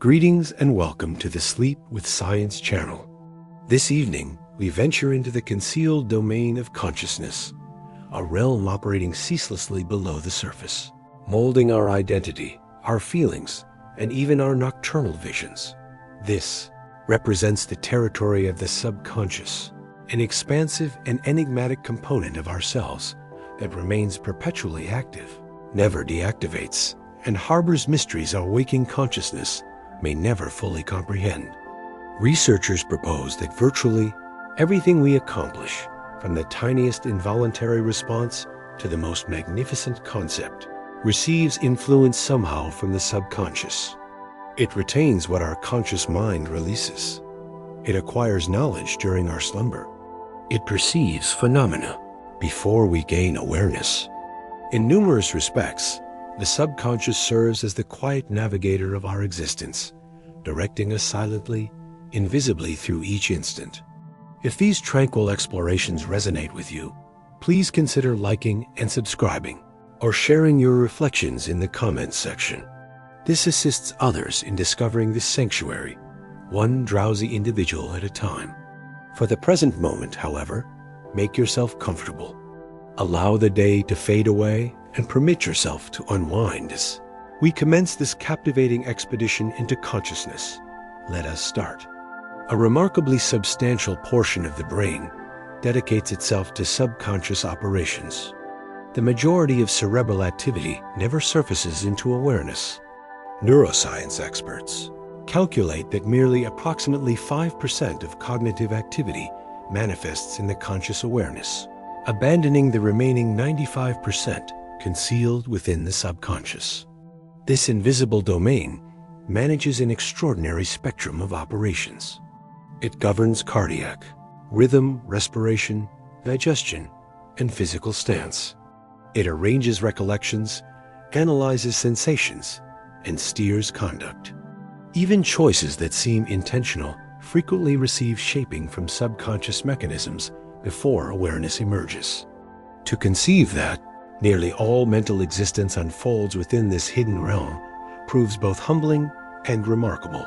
Greetings and welcome to the Sleep with Science channel. This evening, we venture into the concealed domain of consciousness, a realm operating ceaselessly below the surface, molding our identity, our feelings, and even our nocturnal visions. This represents the territory of the subconscious, an expansive and enigmatic component of ourselves that remains perpetually active, never deactivates, and harbors mysteries our waking consciousness may never fully comprehend. Researchers propose that virtually everything we accomplish, from the tiniest involuntary response to the most magnificent concept, receives influence somehow from the subconscious. It retains what our conscious mind releases. It acquires knowledge during our slumber. It perceives phenomena before we gain awareness. In numerous respects, the subconscious serves as the quiet navigator of our existence, directing us silently, invisibly through each instant. If these tranquil explorations resonate with you, please consider liking and subscribing, or sharing your reflections in the comments section. This assists others in discovering this sanctuary, one drowsy individual at a time. For the present moment, however, make yourself comfortable. Allow the day to fade away and permit yourself to unwind as we commence this captivating expedition into consciousness. Let us start. A remarkably substantial portion of the brain dedicates itself to subconscious operations. The majority of cerebral activity never surfaces into awareness. Neuroscience experts calculate that merely approximately 5% of cognitive activity manifests in the conscious awareness, abandoning the remaining 95% concealed within the subconscious. This invisible domain manages an extraordinary spectrum of operations. It governs cardiac, rhythm, respiration, digestion, and physical stance. It arranges recollections, analyzes sensations, and steers conduct. Even choices that seem intentional frequently receive shaping from subconscious mechanisms before awareness emerges. To conceive that nearly all mental existence unfolds within this hidden realm proves both humbling and remarkable.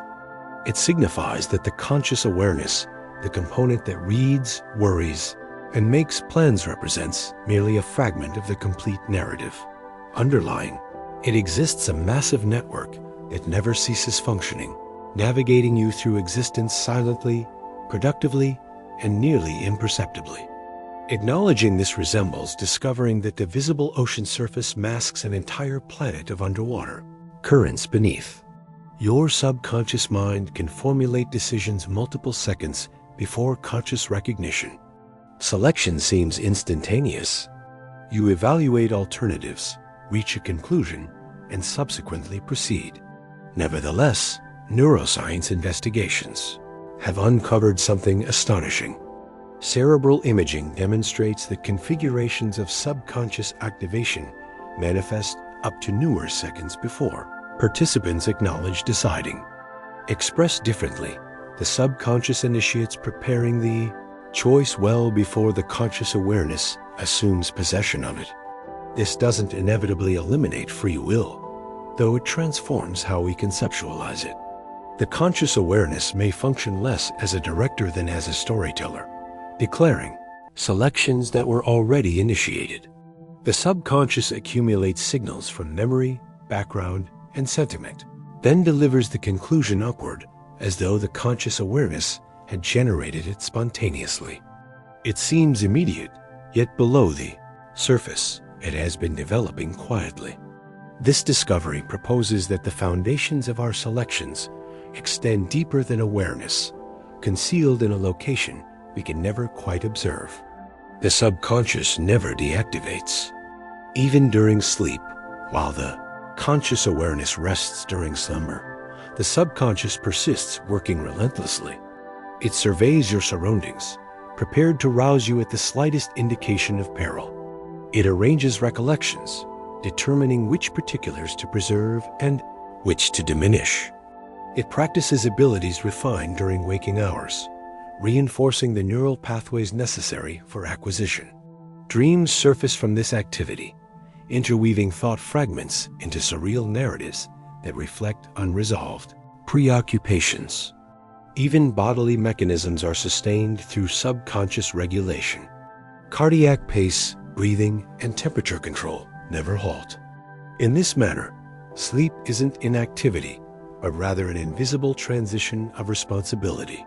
It signifies that the conscious awareness, the component that reads, worries, and makes plans, represents merely a fragment of the complete narrative. Underlying, it exists a massive network that never ceases functioning, navigating you through existence silently, productively, and nearly imperceptibly. Acknowledging this resembles discovering that the visible ocean surface masks an entire planet of underwater currents beneath. Your subconscious mind can formulate decisions multiple seconds before conscious recognition. Selection seems instantaneous. You evaluate alternatives, reach a conclusion, and subsequently proceed. Nevertheless, neuroscience investigations have uncovered something astonishing. Cerebral imaging demonstrates that configurations of subconscious activation manifest up to numerous seconds before participants acknowledge deciding. Expressed differently, the subconscious initiates preparing the choice well before the conscious awareness assumes possession of it. This doesn't inevitably eliminate free will, though it transforms how we conceptualize it. The conscious awareness may function less as a director than as a storyteller, declaring selections that were already initiated. The subconscious accumulates signals from memory, background, and sentiment, then delivers the conclusion upward as though the conscious awareness had generated it spontaneously. It seems immediate, yet below the surface, it has been developing quietly. This discovery proposes that the foundations of our selections extend deeper than awareness, concealed in a location we can never quite observe. The subconscious never deactivates. Even during sleep, while the conscious awareness rests during slumber, the subconscious persists working relentlessly. It surveys your surroundings, prepared to rouse you at the slightest indication of peril. It arranges recollections, determining which particulars to preserve and which to diminish. It practices abilities refined during waking hours, reinforcing the neural pathways necessary for acquisition. Dreams surface from this activity, interweaving thought fragments into surreal narratives that reflect unresolved preoccupations. Even bodily mechanisms are sustained through subconscious regulation. Cardiac pace, breathing, and temperature control never halt. In this manner, sleep isn't inactivity, but rather an invisible transition of responsibility.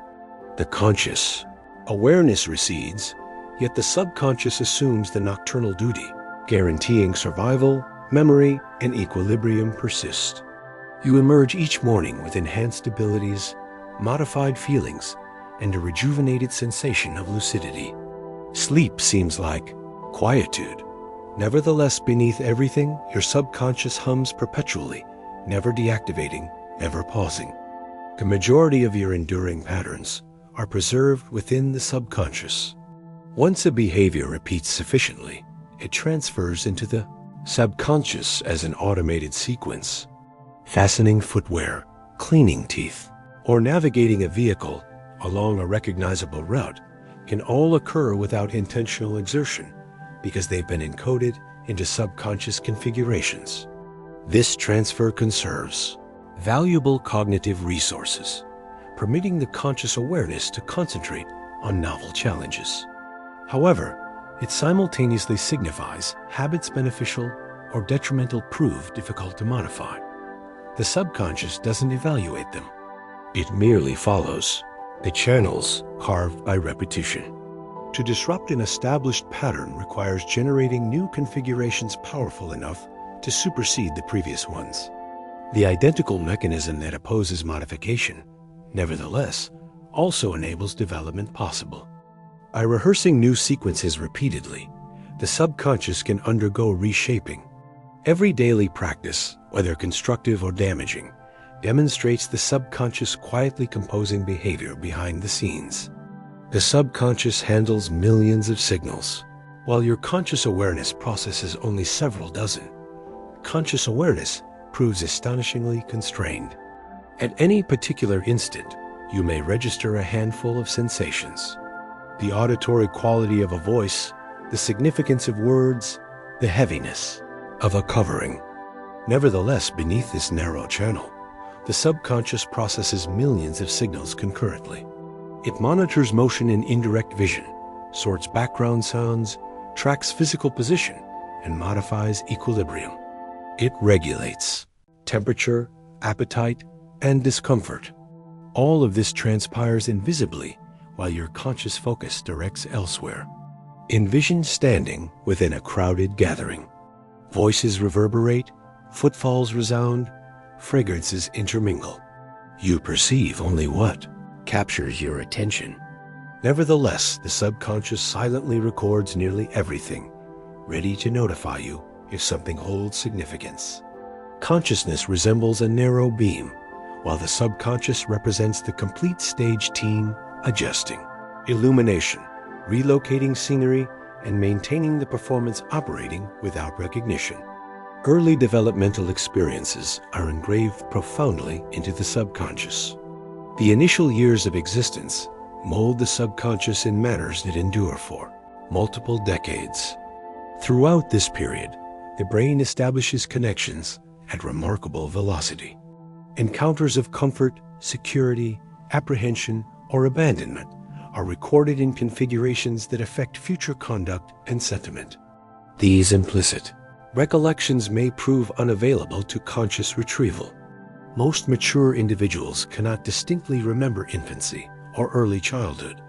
The conscious awareness recedes, yet the subconscious assumes the nocturnal duty, guaranteeing survival, memory, and equilibrium persist. You emerge each morning with enhanced abilities, modified feelings, and a rejuvenated sensation of lucidity. Sleep seems like quietude. Nevertheless, beneath everything, your subconscious hums perpetually, never deactivating, never pausing. The majority of your enduring patterns are preserved within the subconscious. Once a behavior repeats sufficiently, it transfers into the subconscious as an automated sequence. Fastening footwear, cleaning teeth, or navigating a vehicle along a recognizable route can all occur without intentional exertion because they've been encoded into subconscious configurations. This transfer conserves valuable cognitive resources, permitting the conscious awareness to concentrate on novel challenges. However, it simultaneously signifies habits beneficial or detrimental prove difficult to modify. The subconscious doesn't evaluate them. It merely follows the channels carved by repetition. To disrupt an established pattern requires generating new configurations powerful enough to supersede the previous ones. The identical mechanism that opposes modification, nevertheless, also enables development possible. By rehearsing new sequences repeatedly, the subconscious can undergo reshaping. Every daily practice, whether constructive or damaging, demonstrates the subconscious quietly composing behavior behind the scenes. The subconscious handles millions of signals, while your conscious awareness processes only several dozen. Conscious awareness proves astonishingly constrained. At any particular instant, you may register a handful of sensations: the auditory quality of a voice, the significance of words, the heaviness of a covering. Nevertheless, beneath this narrow channel, the subconscious processes millions of signals concurrently. It monitors motion and indirect vision, sorts background sounds, tracks physical position, and modifies equilibrium. It regulates temperature, appetite, and discomfort. All of this transpires invisibly while your conscious focus directs elsewhere. Envision standing within a crowded gathering. Voices reverberate, footfalls resound, fragrances intermingle. You perceive only what captures your attention. Nevertheless, the subconscious silently records nearly everything, ready to notify you if something holds significance. Consciousness resembles a narrow beam, while the subconscious represents the complete stage team adjusting. Illumination, relocating scenery, and maintaining the performance operating without recognition. Early developmental experiences are engraved profoundly into the subconscious. The initial years of existence mold the subconscious in manners that endure for multiple decades. Throughout this period, the brain establishes connections at remarkable velocity. Encounters of comfort, security, apprehension, or abandonment are recorded in configurations that affect future conduct and sentiment. These implicit recollections may prove unavailable to conscious retrieval. Most mature individuals cannot distinctly remember infancy or early childhood,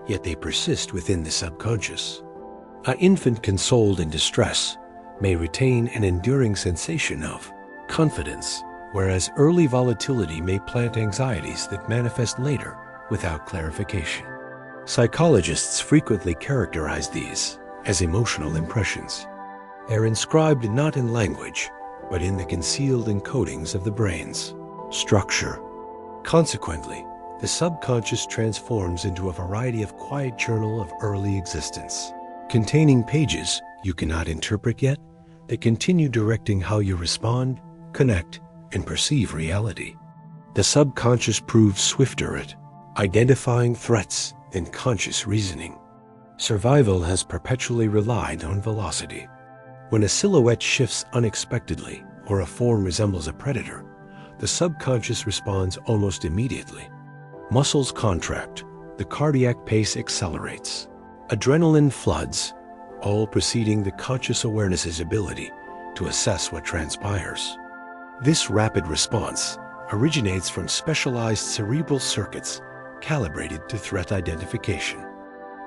yet they persist within the subconscious. An infant consoled in distress may retain an enduring sensation of confidence, whereas early volatility may plant anxieties that manifest later without clarification. Psychologists frequently characterize these as emotional impressions. They're inscribed not in language, but in the concealed encodings of the brain's structure. Consequently, the subconscious transforms into a variety of quiet journal of early existence, containing pages you cannot interpret yet that continue directing how you respond, connect, and perceive reality. The subconscious proves swifter at identifying threats than conscious reasoning. Survival has perpetually relied on velocity. When a silhouette shifts unexpectedly or a form resembles a predator, the subconscious responds almost immediately. Muscles contract, the cardiac pace accelerates, adrenaline floods, all preceding the conscious awareness's ability to assess what transpires. This rapid response originates from specialized cerebral circuits calibrated to threat identification.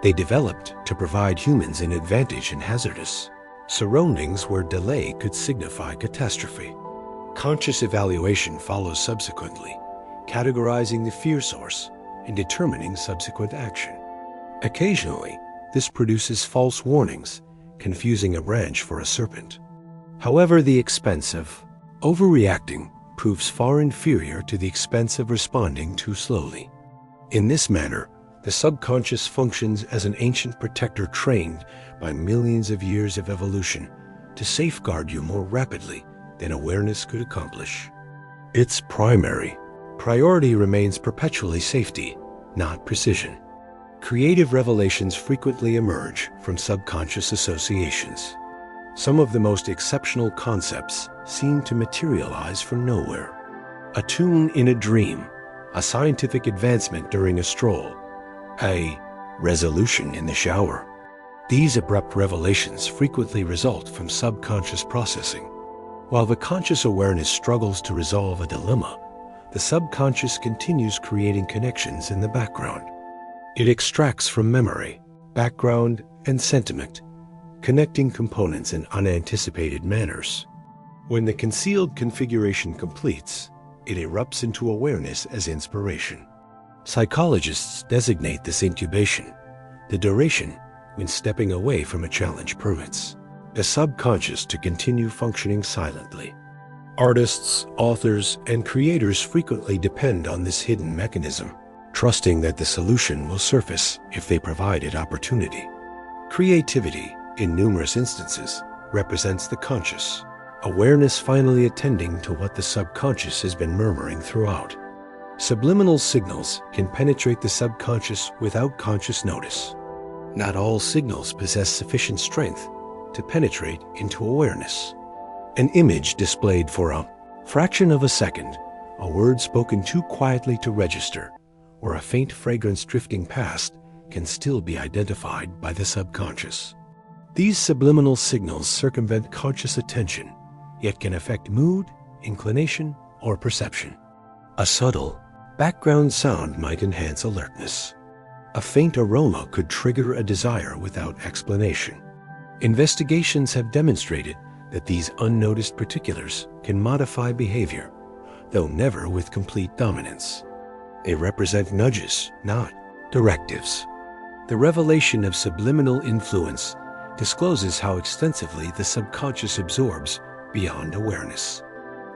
They developed to provide humans an advantage in hazardous surroundings where delay could signify catastrophe. Conscious evaluation follows subsequently, categorizing the fear source and determining subsequent action. Occasionally, this produces false warnings, confusing a branch for a serpent. However, the expense of overreacting proves far inferior to the expense of responding too slowly. In this manner, the subconscious functions as an ancient protector trained by millions of years of evolution to safeguard you more rapidly than awareness could accomplish. Its primary priority remains perpetually safety, not precision. Creative revelations frequently emerge from subconscious associations. Some of the most exceptional concepts seem to materialize from nowhere. A tune in a dream, a scientific advancement during a stroll, a resolution in the shower. These abrupt revelations frequently result from subconscious processing. While the conscious awareness struggles to resolve a dilemma, the subconscious continues creating connections in the background. It extracts from memory, background, and sentiment, connecting components in unanticipated manners. When the concealed configuration completes, it erupts into awareness as inspiration. Psychologists designate this incubation, the duration when stepping away from a challenge permits the subconscious to continue functioning silently. Artists, authors, and creators frequently depend on this hidden mechanism, trusting that the solution will surface if they provide it opportunity. Creativity, in numerous instances, represents the conscious, awareness finally attending to what the subconscious has been murmuring throughout. Subliminal signals can penetrate the subconscious without conscious notice. Not all signals possess sufficient strength to penetrate into awareness. An image displayed for a fraction of a second, a word spoken too quietly to register, or a faint fragrance drifting past can still be identified by the subconscious. These subliminal signals circumvent conscious attention, yet can affect mood, inclination, or perception. A subtle background sound might enhance alertness. A faint aroma could trigger a desire without explanation. Investigations have demonstrated that these unnoticed particulars can modify behavior, though never with complete dominance. They represent nudges, not directives. The revelation of subliminal influence discloses how extensively the subconscious absorbs beyond awareness.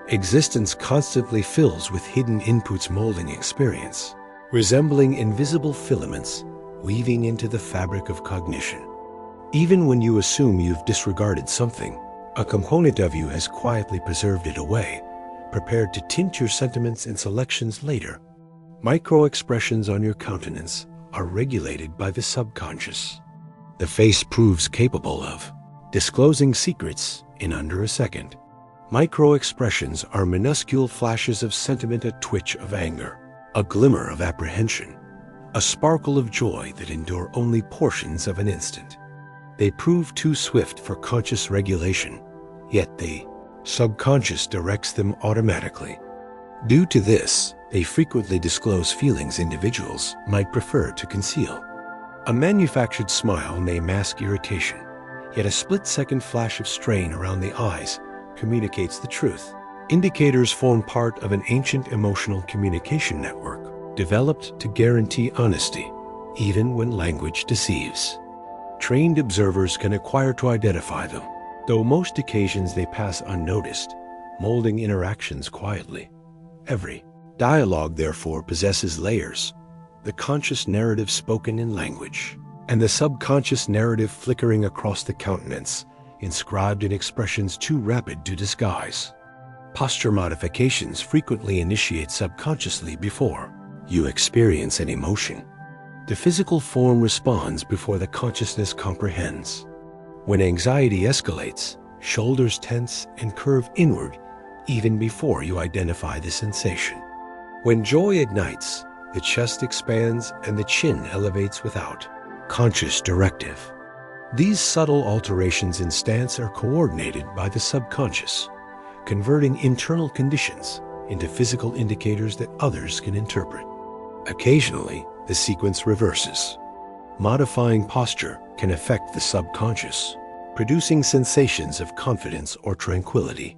Existence constantly fills with hidden inputs molding experience, resembling invisible filaments weaving into the fabric of cognition. Even when you assume you've disregarded something, a component of you has quietly preserved it away, prepared to tint your sentiments and selections later. Micro-expressions on your countenance are regulated by the subconscious. The face proves capable of disclosing secrets in under a second. Micro-expressions are minuscule flashes of sentiment, a twitch of anger, a glimmer of apprehension, a sparkle of joy that endure only portions of an instant. They prove too swift for conscious regulation, yet the subconscious directs them automatically. Due to this, they frequently disclose feelings individuals might prefer to conceal. A manufactured smile may mask irritation, yet a split-second flash of strain around the eyes communicates the truth. Indicators form part of an ancient emotional communication network developed to guarantee honesty, even when language deceives. Trained observers can acquire to identify them, though most occasions they pass unnoticed, molding interactions quietly. Every dialogue, therefore, possesses layers: the conscious narrative spoken in language, and the subconscious narrative flickering across the countenance, inscribed in expressions too rapid to disguise. Posture modifications frequently initiate subconsciously before you experience an emotion. The physical form responds before the consciousness comprehends. When anxiety escalates, shoulders tense and curve inward, even before you identify the sensation. When joy ignites, the chest expands and the chin elevates without conscious directive. These subtle alterations in stance are coordinated by the subconscious, converting internal conditions into physical indicators that others can interpret. Occasionally, the sequence reverses. Modifying posture can affect the subconscious, producing sensations of confidence or tranquility.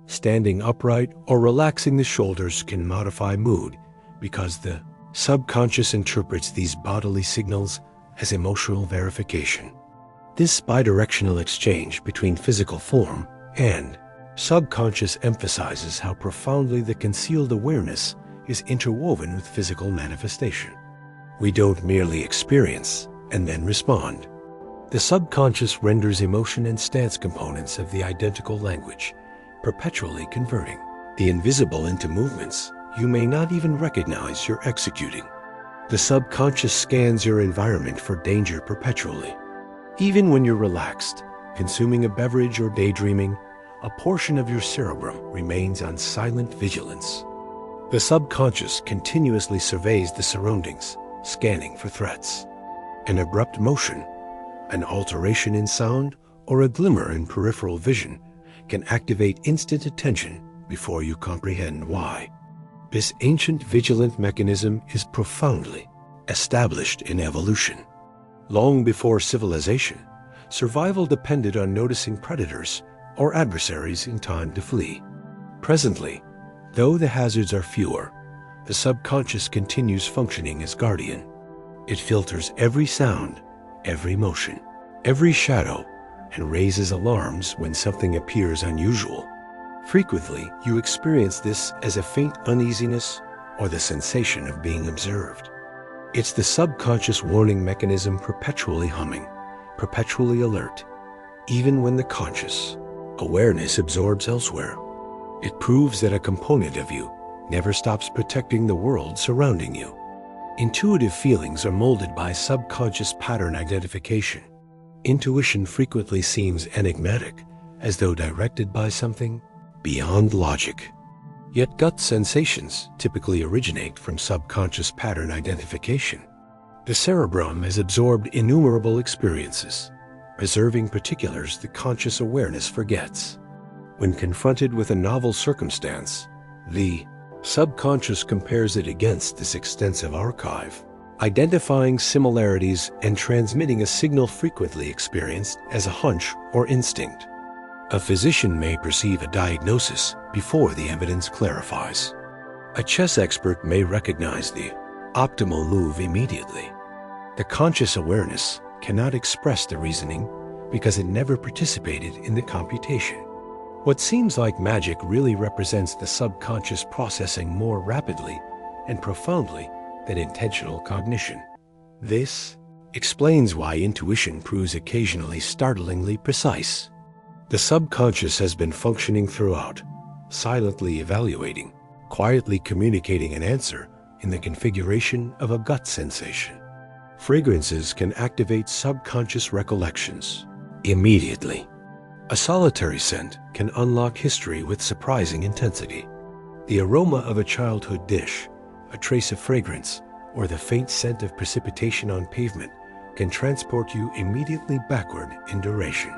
Standing upright or relaxing the shoulders can modify mood because the subconscious interprets these bodily signals as emotional verification. This bidirectional exchange between physical form and subconscious emphasizes how profoundly the concealed awareness is interwoven with physical manifestation. We don't merely experience and then respond. The subconscious renders emotion and stance components of the identical language, perpetually converting the invisible into movements you may not even recognize you're executing. The subconscious scans your environment for danger perpetually. Even when you're relaxed, consuming a beverage or daydreaming, a portion of your cerebrum remains on silent vigilance. The subconscious continuously surveys the surroundings, scanning for threats. An abrupt motion, an alteration in sound, or a glimmer in peripheral vision can activate instant attention before you comprehend why. This ancient vigilant mechanism is profoundly established in evolution. Long before civilization, survival depended on noticing predators or adversaries in time to flee. Presently, though the hazards are fewer, the subconscious continues functioning as guardian. It filters every sound, every motion, every shadow, and raises alarms when something appears unusual. Frequently, you experience this as a faint uneasiness or the sensation of being observed. It's the subconscious warning mechanism perpetually humming, perpetually alert, even when the conscious awareness absorbs elsewhere. It proves that a component of you never stops protecting the world surrounding you. Intuitive feelings are molded by subconscious pattern identification. Intuition frequently seems enigmatic, as though directed by something beyond logic. Yet gut sensations typically originate from subconscious pattern identification. The cerebrum has absorbed innumerable experiences, preserving particulars that conscious awareness forgets. When confronted with a novel circumstance, the subconscious compares it against this extensive archive, identifying similarities and transmitting a signal frequently experienced as a hunch or instinct. A physician may perceive a diagnosis before the evidence clarifies. A chess expert may recognize the optimal move immediately. The conscious awareness cannot express the reasoning because it never participated in the computation. What seems like magic really represents the subconscious processing more rapidly and profoundly than intentional cognition. This explains why intuition proves occasionally startlingly precise. The subconscious has been functioning throughout, silently evaluating, quietly communicating an answer in the configuration of a gut sensation. Fragrances can activate subconscious recollections immediately. A solitary scent can unlock history with surprising intensity. The aroma of a childhood dish, a trace of fragrance, or the faint scent of precipitation on pavement can transport you immediately backward in duration.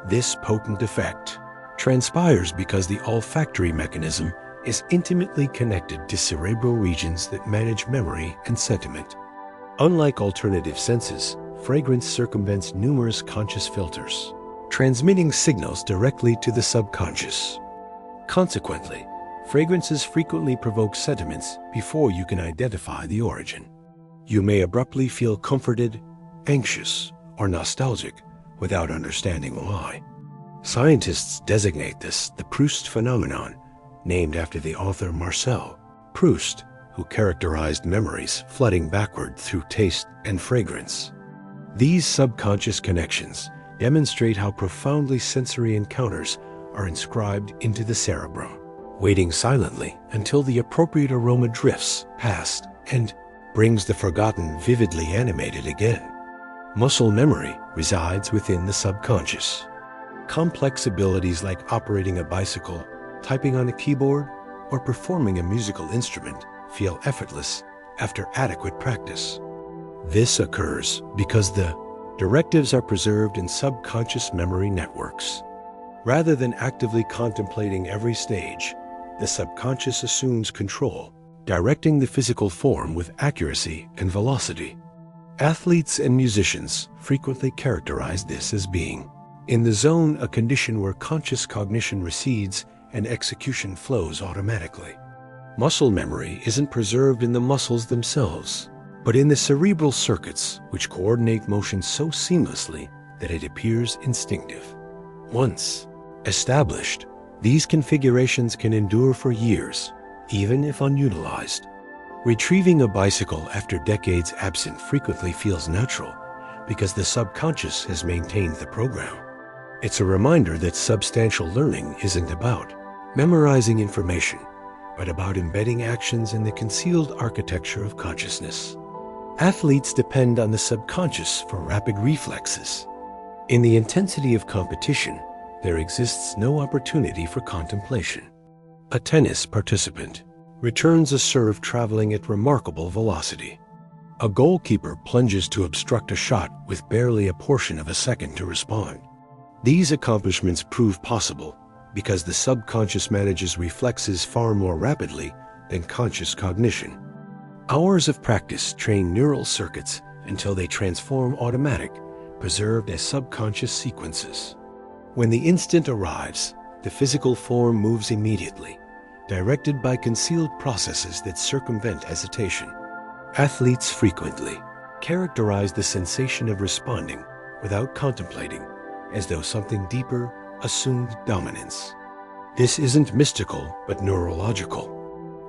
This potent effect transpires because the olfactory mechanism is intimately connected to cerebral regions that manage memory and sentiment. Unlike alternative senses, fragrance circumvents numerous conscious filters, transmitting signals directly to the subconscious. Consequently, fragrances frequently provoke sentiments before you can identify the origin. You may abruptly feel comforted, anxious, or nostalgic without understanding why. Scientists designate this the Proust phenomenon, named after the author Marcel Proust, who characterized memories flooding backward through taste and fragrance. These subconscious connections demonstrate how profoundly sensory encounters are inscribed into the cerebrum, waiting silently until the appropriate aroma drifts past and brings the forgotten vividly animated again. Muscle memory resides within the subconscious. Complex abilities like operating a bicycle, typing on a keyboard, or performing a musical instrument feel effortless after adequate practice. This occurs because the directives are preserved in subconscious memory networks. Rather than actively contemplating every stage, the subconscious assumes control, directing the physical form with accuracy and velocity. Athletes and musicians frequently characterize this as being in the zone, a condition where conscious cognition recedes and execution flows automatically. Muscle memory isn't preserved in the muscles themselves, but in the cerebral circuits which coordinate motion so seamlessly that it appears instinctive. Once established, these configurations can endure for years, even if unutilized. Retrieving a bicycle after decades absent frequently feels natural because the subconscious has maintained the program. It's a reminder that substantial learning isn't about memorizing information, but about embedding actions in the concealed architecture of consciousness. Athletes depend on the subconscious for rapid reflexes. In the intensity of competition, there exists no opportunity for contemplation. A tennis participant returns a serve traveling at remarkable velocity. A goalkeeper plunges to obstruct a shot with barely a portion of a second to respond. These accomplishments prove possible because the subconscious manages reflexes far more rapidly than conscious cognition. Hours of practice train neural circuits until they transform automatic, preserved as subconscious sequences. When the instant arrives, the physical form moves immediately, directed by concealed processes that circumvent hesitation. Athletes frequently characterize the sensation of responding without contemplating, as though something deeper assumed dominance. This isn't mystical, but neurological.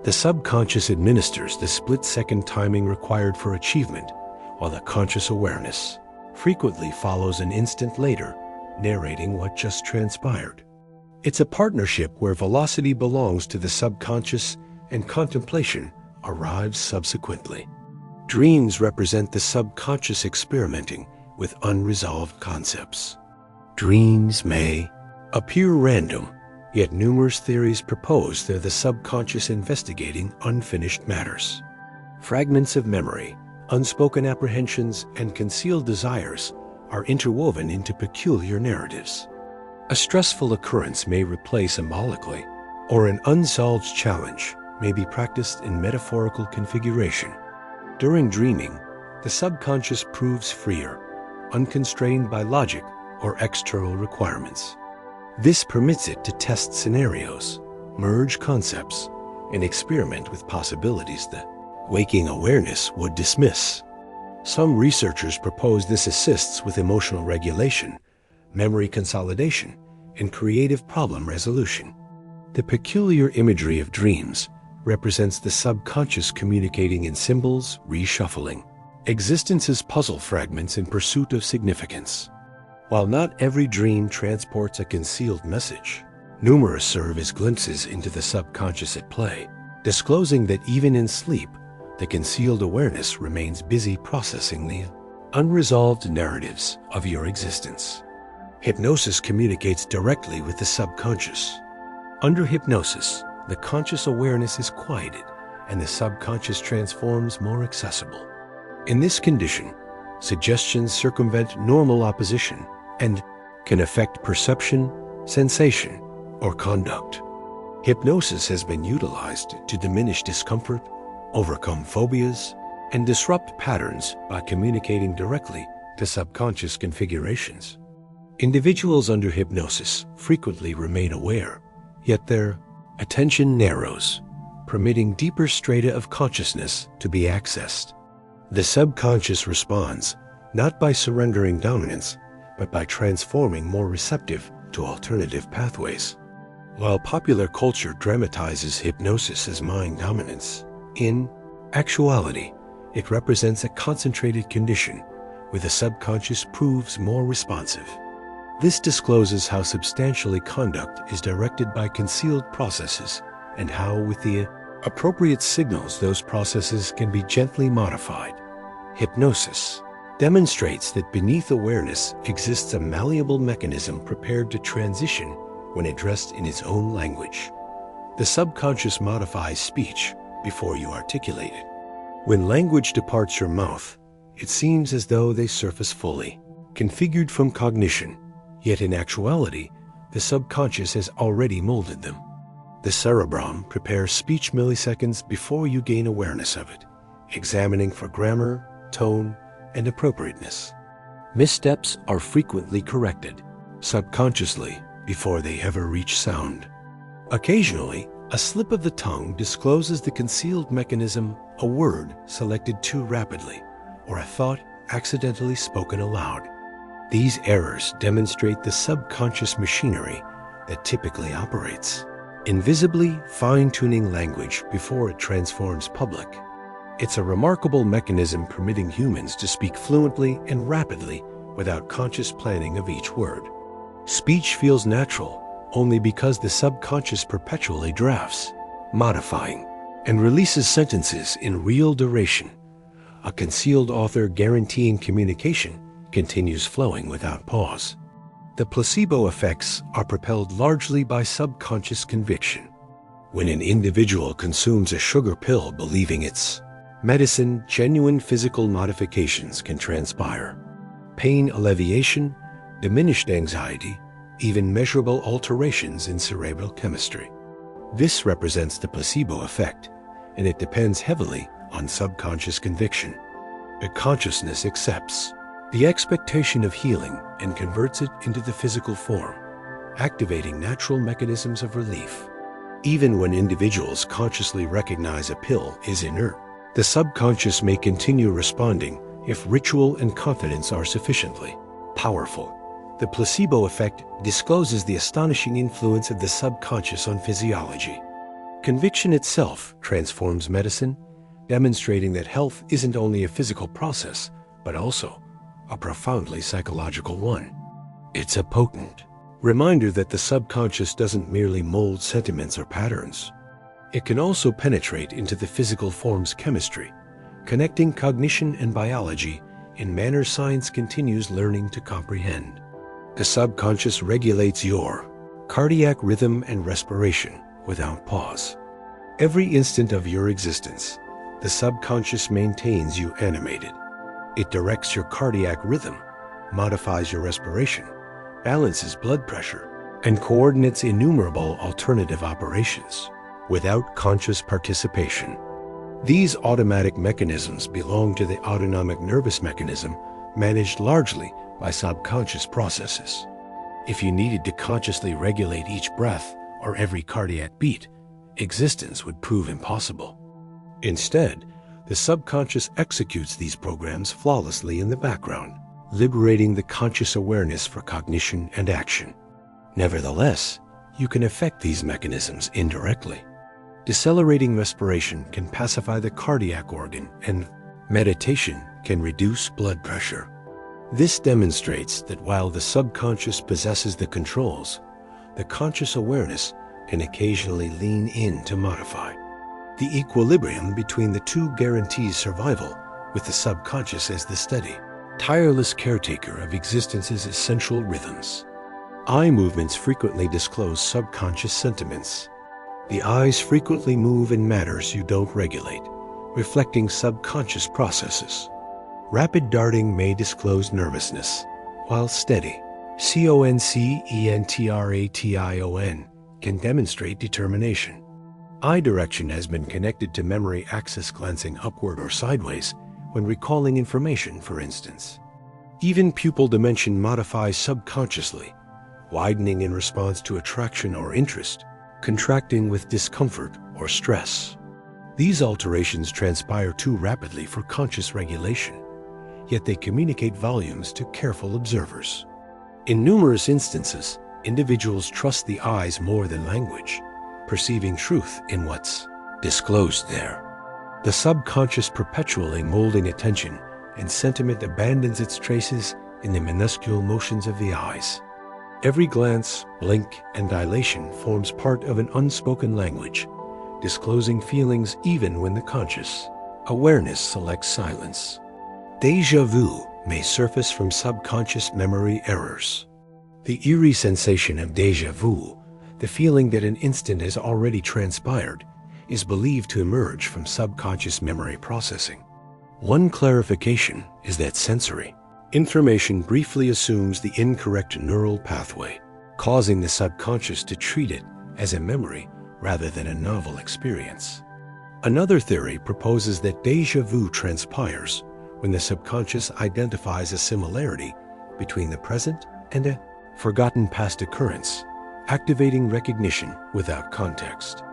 The subconscious administers the split-second timing required for achievement, while the conscious awareness frequently follows an instant later, narrating what just transpired. It's a partnership where velocity belongs to the subconscious and contemplation arrives subsequently. Dreams represent the subconscious experimenting with unresolved concepts. Dreams may appear random, yet numerous theories propose they're the subconscious investigating unfinished matters. Fragments of memory, unspoken apprehensions, and concealed desires are interwoven into peculiar narratives. A stressful occurrence may replay symbolically, or an unsolved challenge may be practiced in metaphorical configuration. During dreaming, the subconscious proves freer, unconstrained by logic or external requirements. This permits it to test scenarios, merge concepts, and experiment with possibilities that waking awareness would dismiss. Some researchers propose this assists with emotional regulation, memory consolidation, and creative problem resolution. The peculiar imagery of dreams represents the subconscious communicating in symbols, reshuffling existence's puzzle fragments in pursuit of significance. While not every dream transports a concealed message, numerous serve as glimpses into the subconscious at play, disclosing that even in sleep, the concealed awareness remains busy processing the unresolved narratives of your existence. Hypnosis communicates directly with the subconscious. Under hypnosis, the conscious awareness is quieted and the subconscious transforms more accessible. In this condition, suggestions circumvent normal opposition and can affect perception, sensation, or conduct. Hypnosis has been utilized to diminish discomfort, overcome phobias, and disrupt patterns by communicating directly to subconscious configurations. Individuals under hypnosis frequently remain aware, yet their attention narrows, permitting deeper strata of consciousness to be accessed. The subconscious responds not by surrendering dominance, but by transforming more receptive to alternative pathways. While popular culture dramatizes hypnosis as mind dominance, in actuality, it represents a concentrated condition where the subconscious proves more responsive. This discloses how substantially conduct is directed by concealed processes and how, with the appropriate signals, those processes can be gently modified. Hypnosis demonstrates that beneath awareness exists a malleable mechanism prepared to transition when addressed in its own language. The subconscious modifies speech before you articulate it. When language departs your mouth, it seems as though they surface fully, configured from cognition, yet in actuality, the subconscious has already molded them. The cerebrum prepares speech milliseconds before you gain awareness of it, examining for grammar, tone, and appropriateness. Missteps are frequently corrected, subconsciously, before they ever reach sound. Occasionally, a slip of the tongue discloses the concealed mechanism, a word selected too rapidly, or a thought accidentally spoken aloud. These errors demonstrate the subconscious machinery that typically operates, invisibly fine-tuning language before it transforms public. It's a remarkable mechanism permitting humans to speak fluently and rapidly without conscious planning of each word. Speech feels natural only because the subconscious perpetually drafts, modifying, and releases sentences in real duration. A concealed author guaranteeing communication continues flowing without pause. The placebo effects are propelled largely by subconscious conviction. When an individual consumes a sugar pill believing it's medicine, genuine physical modifications can transpire. Pain alleviation, diminished anxiety, even measurable alterations in cerebral chemistry. This represents the placebo effect, and it depends heavily on subconscious conviction. The consciousness accepts the expectation of healing and converts it into the physical form, activating natural mechanisms of relief. Even when individuals consciously recognize a pill is inert, the subconscious may continue responding if ritual and confidence are sufficiently powerful. The placebo effect discloses the astonishing influence of the subconscious on physiology. Conviction itself transforms medicine, demonstrating that health isn't only a physical process, but also a profoundly psychological one. It's a potent reminder that the subconscious doesn't merely mold sentiments or patterns. It can also penetrate into the physical form's chemistry, connecting cognition and biology in manner science continues learning to comprehend. The subconscious regulates your cardiac rhythm and respiration without pause. Every instant of your existence, the subconscious maintains you animated. It directs your cardiac rhythm, modifies your respiration, balances blood pressure, and coordinates innumerable alternative operations without conscious participation. These automatic mechanisms belong to the autonomic nervous mechanism, managed largely by subconscious processes. If you needed to consciously regulate each breath or every cardiac beat, existence would prove impossible. Instead, the subconscious executes these programs flawlessly in the background, liberating the conscious awareness for cognition and action. Nevertheless, you can affect these mechanisms indirectly. Decelerating respiration can pacify the cardiac organ, and meditation can reduce blood pressure. This demonstrates that while the subconscious possesses the controls, the conscious awareness can occasionally lean in to modify. The equilibrium between the two guarantees survival, with the subconscious as the steady, tireless caretaker of existence's essential rhythms. Eye movements frequently disclose subconscious sentiments. The eyes frequently move in matters you don't regulate, reflecting subconscious processes. Rapid darting may disclose nervousness, while steady, concentration, can demonstrate determination. Eye direction has been connected to memory axis glancing upward or sideways when recalling information, for instance. Even pupil dimension modifies subconsciously, widening in response to attraction or interest, contracting with discomfort or stress. These alterations transpire too rapidly for conscious regulation, yet they communicate volumes to careful observers. In numerous instances, individuals trust the eyes more than language, perceiving truth in what's disclosed there. The subconscious perpetually molding attention and sentiment abandons its traces in the minuscule motions of the eyes. Every glance, blink, and dilation forms part of an unspoken language, disclosing feelings even when the conscious awareness selects silence. Déjà vu may surface from subconscious memory errors. The eerie sensation of déjà vu, The feeling that an instant has already transpired is believed to emerge from subconscious memory processing. One clarification is that sensory information briefly assumes the incorrect neural pathway, causing the subconscious to treat it as a memory rather than a novel experience. Another theory proposes that déjà vu transpires when the subconscious identifies a similarity between the present and a forgotten past occurrence, activating recognition without context.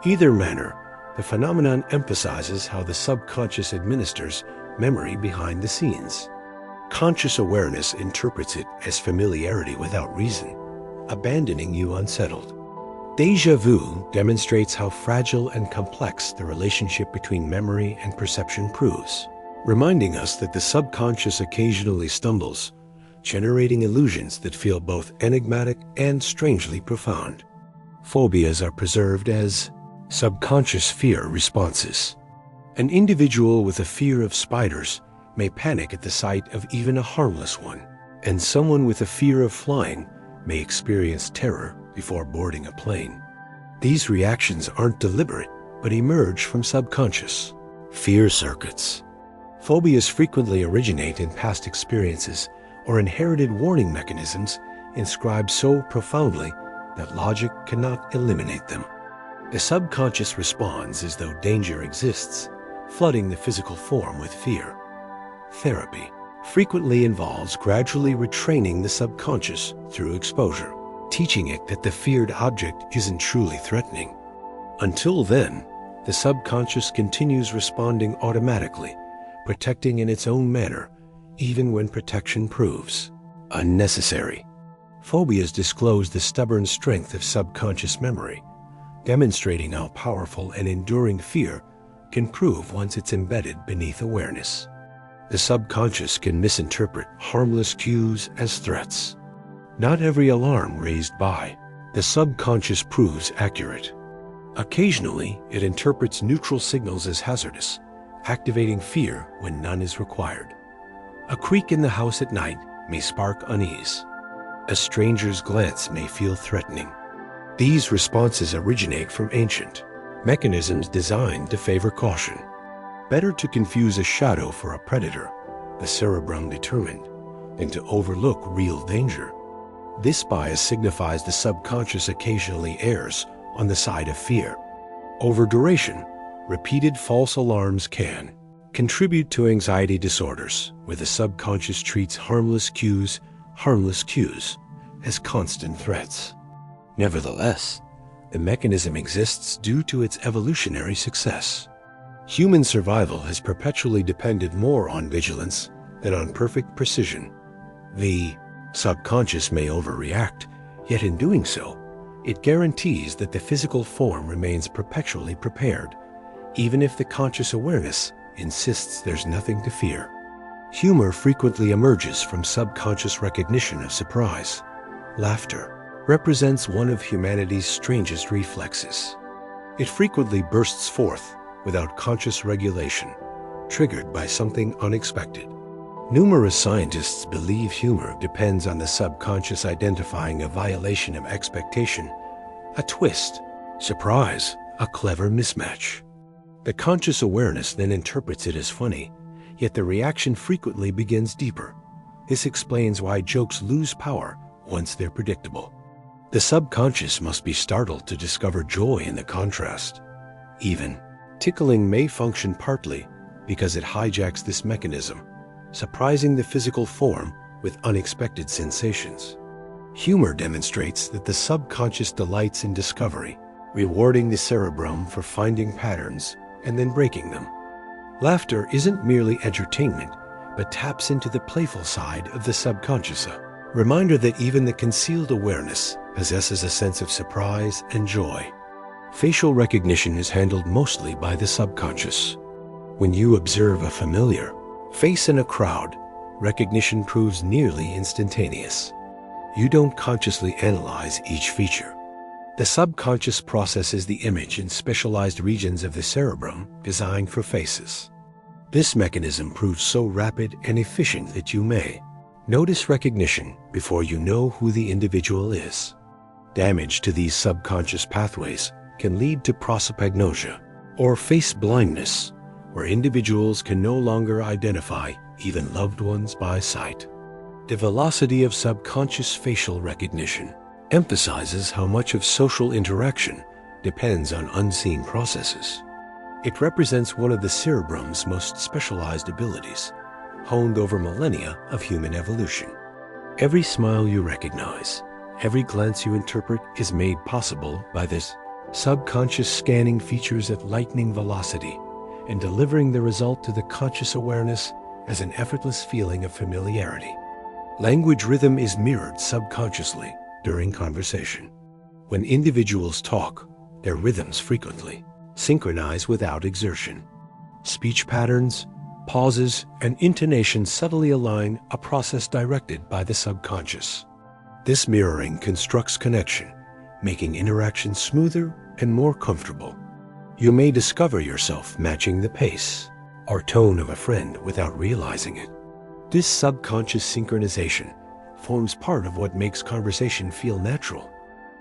Either manner, the phenomenon emphasizes how the subconscious administers memory behind the scenes. Conscious awareness interprets it as familiarity without reason, abandoning you unsettled. Déjà vu demonstrates how fragile and complex the relationship between memory and perception proves, reminding us that the subconscious occasionally stumbles, generating illusions that feel both enigmatic and strangely profound. Phobias are preserved as subconscious fear responses. An individual with a fear of spiders may panic at the sight of even a harmless one, and someone with a fear of flying may experience terror before boarding a plane. These reactions aren't deliberate, but emerge from subconscious fear circuits. Phobias frequently originate in past experiences or inherited warning mechanisms inscribed so profoundly that logic cannot eliminate them. The subconscious responds as though danger exists, flooding the physical form with fear. Therapy frequently involves gradually retraining the subconscious through exposure, teaching it that the feared object isn't truly threatening. Until then, the subconscious continues responding automatically, protecting in its own manner, even when protection proves unnecessary. Phobias disclose the stubborn strength of subconscious memory, demonstrating how powerful and enduring fear can prove once it's embedded beneath awareness. The subconscious can misinterpret harmless cues as threats. Not every alarm raised by the subconscious proves accurate. Occasionally, it interprets neutral signals as hazardous, activating fear when none is required. A creak in the house at night may spark unease. A stranger's glance may feel threatening. These responses originate from ancient mechanisms designed to favor caution. Better to confuse a shadow for a predator, the cerebrum determined, than to overlook real danger. This bias signifies the subconscious occasionally errs on the side of fear. Over duration, repeated false alarms can contribute to anxiety disorders, where the subconscious treats harmless cues as constant threats. Nevertheless, the mechanism exists due to its evolutionary success. Human survival has perpetually depended more on vigilance than on perfect precision. The subconscious may overreact, yet in doing so, it guarantees that the physical form remains perpetually prepared, even if the conscious awareness insists there's nothing to fear. Humor frequently emerges from subconscious recognition of surprise. Laughter represents one of humanity's strangest reflexes. It frequently bursts forth without conscious regulation, triggered by something unexpected. Numerous scientists believe humor depends on the subconscious identifying a violation of expectation, a twist, surprise, a clever mismatch. The conscious awareness then interprets it as funny, yet the reaction frequently begins deeper. This explains why jokes lose power once they're predictable. The subconscious must be startled to discover joy in the contrast. Even tickling may function partly because it hijacks this mechanism, surprising the physical form with unexpected sensations. Humor demonstrates that the subconscious delights in discovery, rewarding the cerebrum for finding patterns and then breaking them. Laughter isn't merely entertainment, but taps into the playful side of the subconscious, a reminder that even the concealed awareness possesses a sense of surprise and joy. Facial recognition is handled mostly by the subconscious. When you observe a familiar face in a crowd, recognition proves nearly instantaneous. You don't consciously analyze each feature. The subconscious processes the image in specialized regions of the cerebrum designed for faces. This mechanism proves so rapid and efficient that you may notice recognition before you know who the individual is. Damage to these subconscious pathways can lead to prosopagnosia, or face blindness, where individuals can no longer identify even loved ones by sight. The velocity of subconscious facial recognition emphasizes how much of social interaction depends on unseen processes. It represents one of the cerebrum's most specialized abilities, honed over millennia of human evolution. Every smile you recognize, every glance you interpret is made possible by this subconscious scanning features at lightning velocity and delivering the result to the conscious awareness as an effortless feeling of familiarity. Language rhythm is mirrored subconsciously during conversation. When individuals talk, their rhythms frequently synchronize without exertion. Speech patterns, pauses, and intonation subtly align, a process directed by the subconscious. This mirroring constructs connection, making interaction smoother and more comfortable. You may discover yourself matching the pace or tone of a friend without realizing it. This subconscious synchronization forms part of what makes conversation feel natural.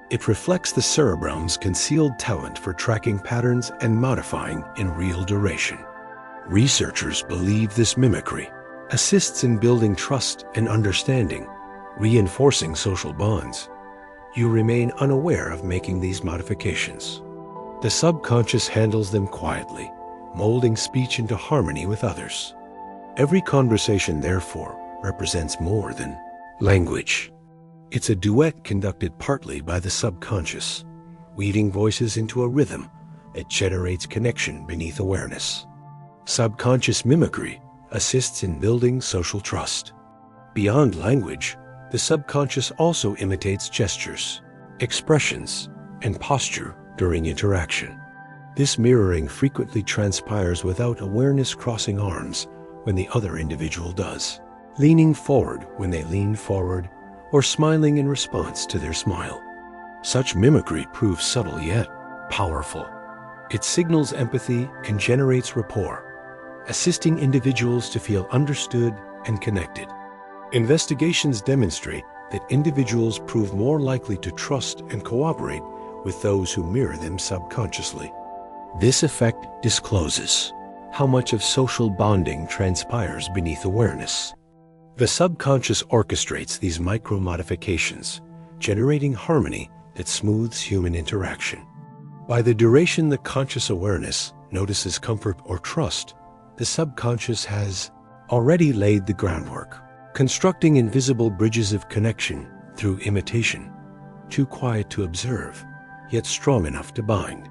It reflects the cerebrum's concealed talent for tracking patterns and modifying in real duration. Researchers believe this mimicry assists in building trust and understanding, reinforcing social bonds. You remain unaware of making these modifications. The subconscious handles them quietly, molding speech into harmony with others. Every conversation, therefore, represents more than language. It's a duet conducted partly by the subconscious, weaving voices into a rhythm that generates connection beneath awareness. Subconscious mimicry assists in building social trust. Beyond language, the subconscious also imitates gestures, expressions, and posture during interaction. This mirroring frequently transpires without awareness, crossing arms when the other individual does, leaning forward when they lean forward, or smiling in response to their smile. Such mimicry proves subtle yet powerful. It signals empathy and generates rapport, assisting individuals to feel understood and connected. Investigations demonstrate that individuals prove more likely to trust and cooperate with those who mirror them subconsciously. This effect discloses how much of social bonding transpires beneath awareness. The subconscious orchestrates these micro-modifications, generating harmony that smooths human interaction. By the duration the conscious awareness notices comfort or trust, the subconscious has already laid the groundwork, constructing invisible bridges of connection through imitation, too quiet to observe, yet strong enough to bind.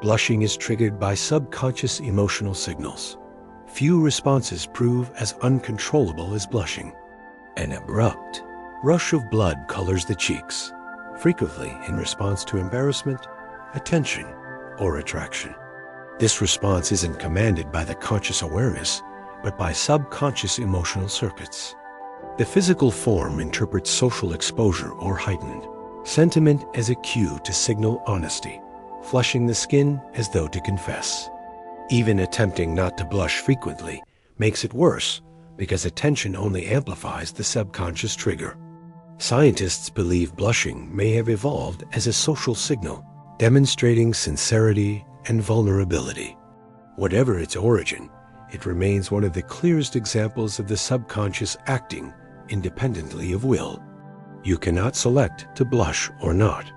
Blushing is triggered by subconscious emotional signals. Few responses prove as uncontrollable as blushing. An abrupt rush of blood colors the cheeks, frequently in response to embarrassment, attention, or attraction. This response isn't commanded by the conscious awareness, but by subconscious emotional circuits. The physical form interprets social exposure or heightened sentiment as a cue to signal honesty, flushing the skin as though to confess. Even attempting not to blush frequently makes it worse because attention only amplifies the subconscious trigger. Scientists believe blushing may have evolved as a social signal, demonstrating sincerity and vulnerability. Whatever its origin, it remains one of the clearest examples of the subconscious acting independently of will. You cannot select to blush or not.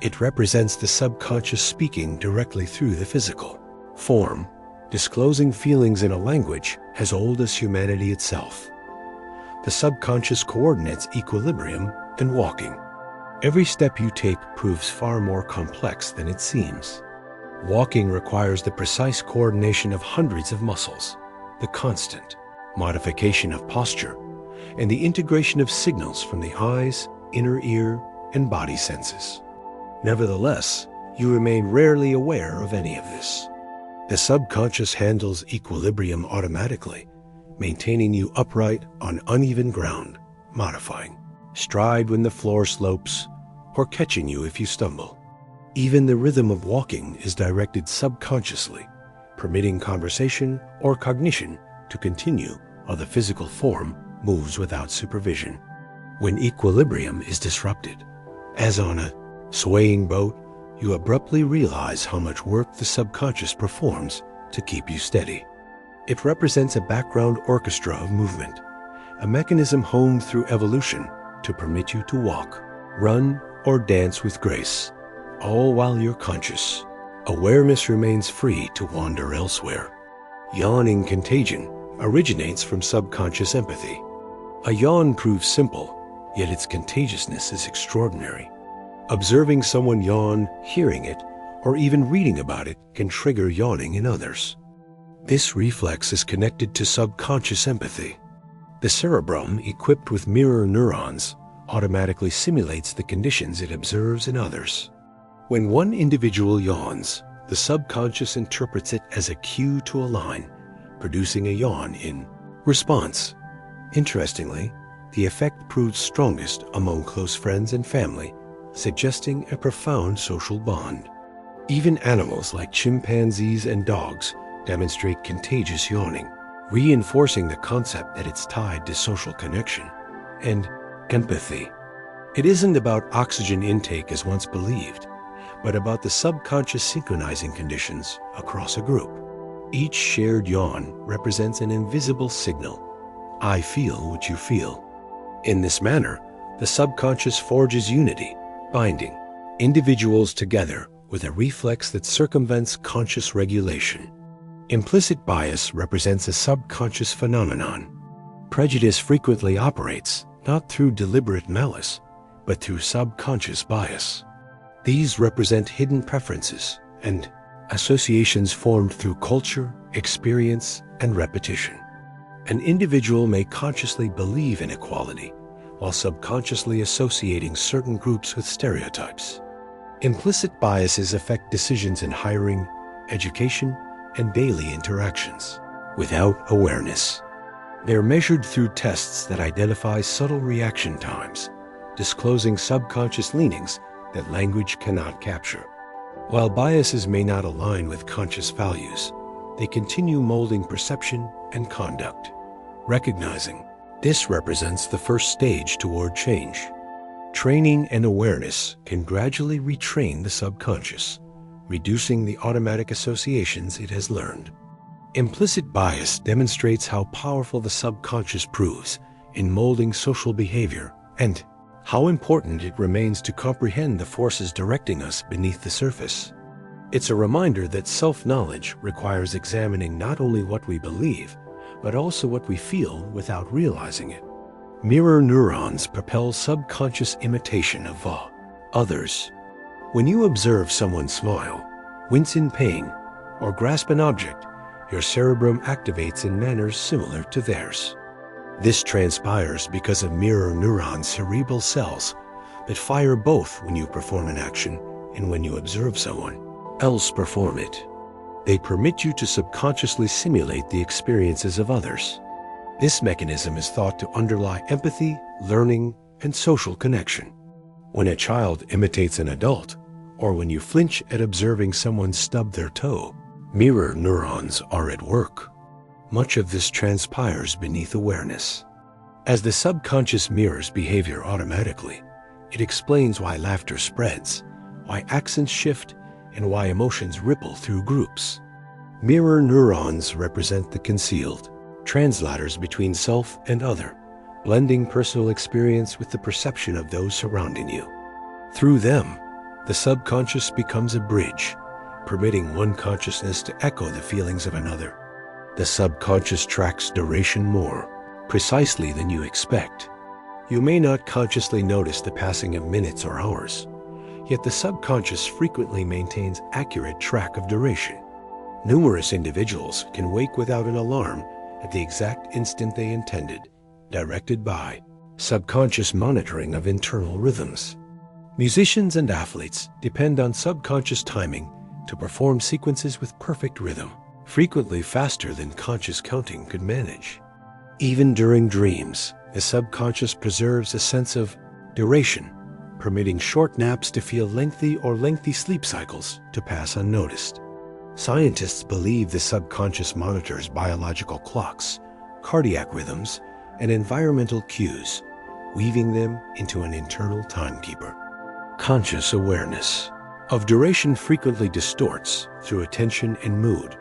It represents the subconscious speaking directly through the physical form, disclosing feelings in a language as old as humanity itself. The subconscious coordinates equilibrium and walking. Every step you take proves far more complex than it seems. Walking requires the precise coordination of hundreds of muscles, the constant modification of posture, and the integration of signals from the eyes, inner ear, and body senses. Nevertheless, you remain rarely aware of any of this. The subconscious handles equilibrium automatically, maintaining you upright on uneven ground, modifying stride when the floor slopes, or catching you if you stumble. Even the rhythm of walking is directed subconsciously, permitting conversation or cognition to continue while the physical form moves without supervision. When equilibrium is disrupted, as on a Swaying boat, you abruptly realize how much work the subconscious performs to keep you steady. It represents a background orchestra of movement, a mechanism honed through evolution to permit you to walk, run, or dance with grace, all while you're conscious. Awareness remains free to wander elsewhere. Yawning contagion originates from subconscious empathy. A yawn proves simple, yet its contagiousness is extraordinary. Observing someone yawn, hearing it, or even reading about it can trigger yawning in others. This reflex is connected to subconscious empathy. The cerebrum, equipped with mirror neurons, automatically simulates the conditions it observes in others. When one individual yawns, the subconscious interprets it as a cue to align, producing a yawn in response. Interestingly, the effect proves strongest among close friends and family, suggesting a profound social bond. Even animals like chimpanzees and dogs demonstrate contagious yawning, reinforcing the concept that it's tied to social connection and empathy. It isn't about oxygen intake as once believed, but about the subconscious synchronizing conditions across a group. Each shared yawn represents an invisible signal. I feel what you feel. In this manner, the subconscious forges unity, binding individuals together with a reflex that circumvents conscious regulation. Implicit bias represents a subconscious phenomenon. Prejudice frequently operates not through deliberate malice, but through subconscious bias. These represent hidden preferences and associations formed through culture, experience, and repetition. An individual may consciously believe in equality, while subconsciously associating certain groups with stereotypes. Implicit biases affect decisions in hiring, education, and daily interactions without awareness. They're measured through tests that identify subtle reaction times, disclosing subconscious leanings that language cannot capture. While biases may not align with conscious values, they continue molding perception and conduct. Recognizing this represents the first stage toward change. Training and awareness can gradually retrain the subconscious, reducing the automatic associations it has learned. Implicit bias demonstrates how powerful the subconscious proves in molding social behavior and how important it remains to comprehend the forces directing us beneath the surface. It's a reminder that self-knowledge requires examining not only what we believe, but also what we feel without realizing it. Mirror neurons propel subconscious imitation of others. When you observe someone smile, wince in pain, or grasp an object, your cerebrum activates in manners similar to theirs. This transpires because of mirror neuron cerebral cells that fire both when you perform an action and when you observe someone else perform it. They permit you to subconsciously simulate the experiences of others. This mechanism is thought to underlie empathy, learning, and social connection. When a child imitates an adult, or when you flinch at observing someone stub their toe, mirror neurons are at work. Much of this transpires beneath awareness. As the subconscious mirrors behavior automatically, it explains why laughter spreads, why accents shift, and why emotions ripple through groups. Mirror neurons represent the concealed, translators between self and other, blending personal experience with the perception of those surrounding you. Through them, the subconscious becomes a bridge, permitting one consciousness to echo the feelings of another. The subconscious tracks duration more precisely than you expect. You may not consciously notice the passing of minutes or hours, yet the subconscious frequently maintains accurate track of duration. Numerous individuals can wake without an alarm at the exact instant they intended, directed by subconscious monitoring of internal rhythms. Musicians and athletes depend on subconscious timing to perform sequences with perfect rhythm, frequently faster than conscious counting could manage. Even during dreams, the subconscious preserves a sense of duration, permitting short naps to feel lengthy or lengthy sleep cycles to pass unnoticed. Scientists believe the subconscious monitors biological clocks, cardiac rhythms, and environmental cues, weaving them into an internal timekeeper. Subconscious awareness of duration frequently distorts through attention and mood,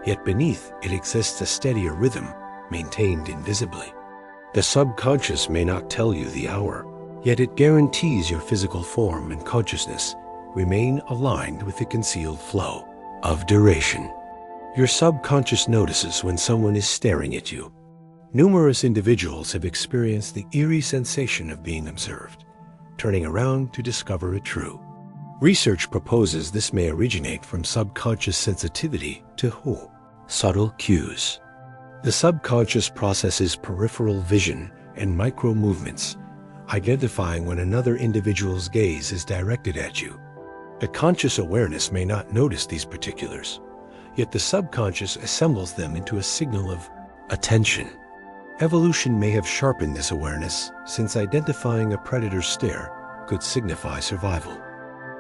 yet beneath it exists a steadier rhythm maintained invisibly. The subconscious may not tell you the hour, yet it guarantees your physical form and consciousness remain aligned with the concealed flow of duration. Your subconscious notices when someone is staring at you. Numerous individuals have experienced the eerie sensation of being observed, turning around to discover it true. Research proposes this may originate from subconscious sensitivity to subtle cues. The subconscious processes peripheral vision and micro movements, identifying when another individual's gaze is directed at you. The conscious awareness may not notice these particulars, yet the subconscious assembles them into a signal of attention. Evolution may have sharpened this awareness, since identifying a predator's stare could signify survival.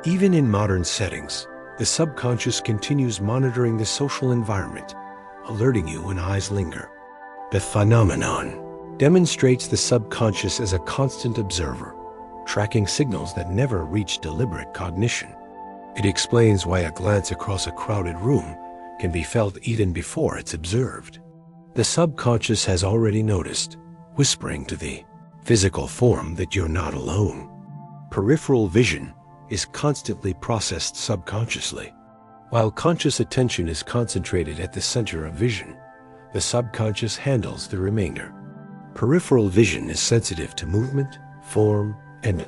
Even in modern settings, the subconscious continues monitoring the social environment, alerting you when eyes linger. The phenomenon demonstrates the subconscious as a constant observer, tracking signals that never reach deliberate cognition. It explains why a glance across a crowded room can be felt even before it's observed. The subconscious has already noticed, whispering to the physical form that you're not alone. Peripheral vision is constantly processed subconsciously. While conscious attention is concentrated at the center of vision, the subconscious handles the remainder. Peripheral vision is sensitive to movement, form, and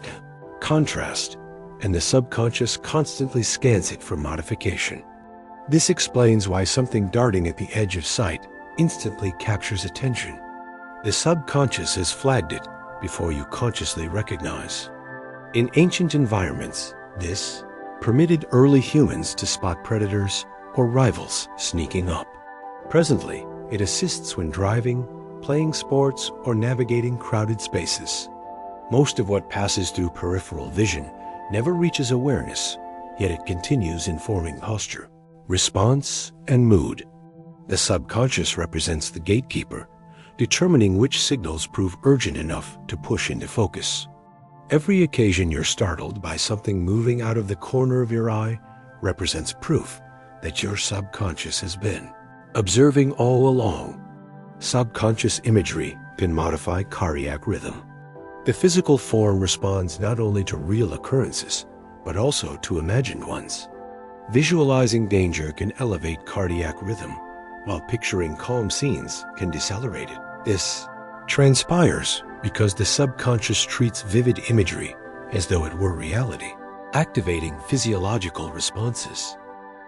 contrast, and the subconscious constantly scans it for modification. This explains why something darting at the edge of sight instantly captures attention. The subconscious has flagged it before you consciously recognize. In ancient environments, this permitted early humans to spot predators or rivals sneaking up. Presently, it assists when driving, playing sports, or navigating crowded spaces. Most of what passes through peripheral vision never reaches awareness, yet it continues informing posture, response, and mood. The subconscious represents the gatekeeper, determining which signals prove urgent enough to push into focus. Every occasion you're startled by something moving out of the corner of your eye represents proof that your subconscious has been observing all along. Subconscious imagery can modify cardiac rhythm. The physical form responds not only to real occurrences, but also to imagined ones. Visualizing danger can elevate cardiac rhythm, while picturing calm scenes can decelerate it. This transpires because the subconscious treats vivid imagery as though it were reality, activating physiological responses.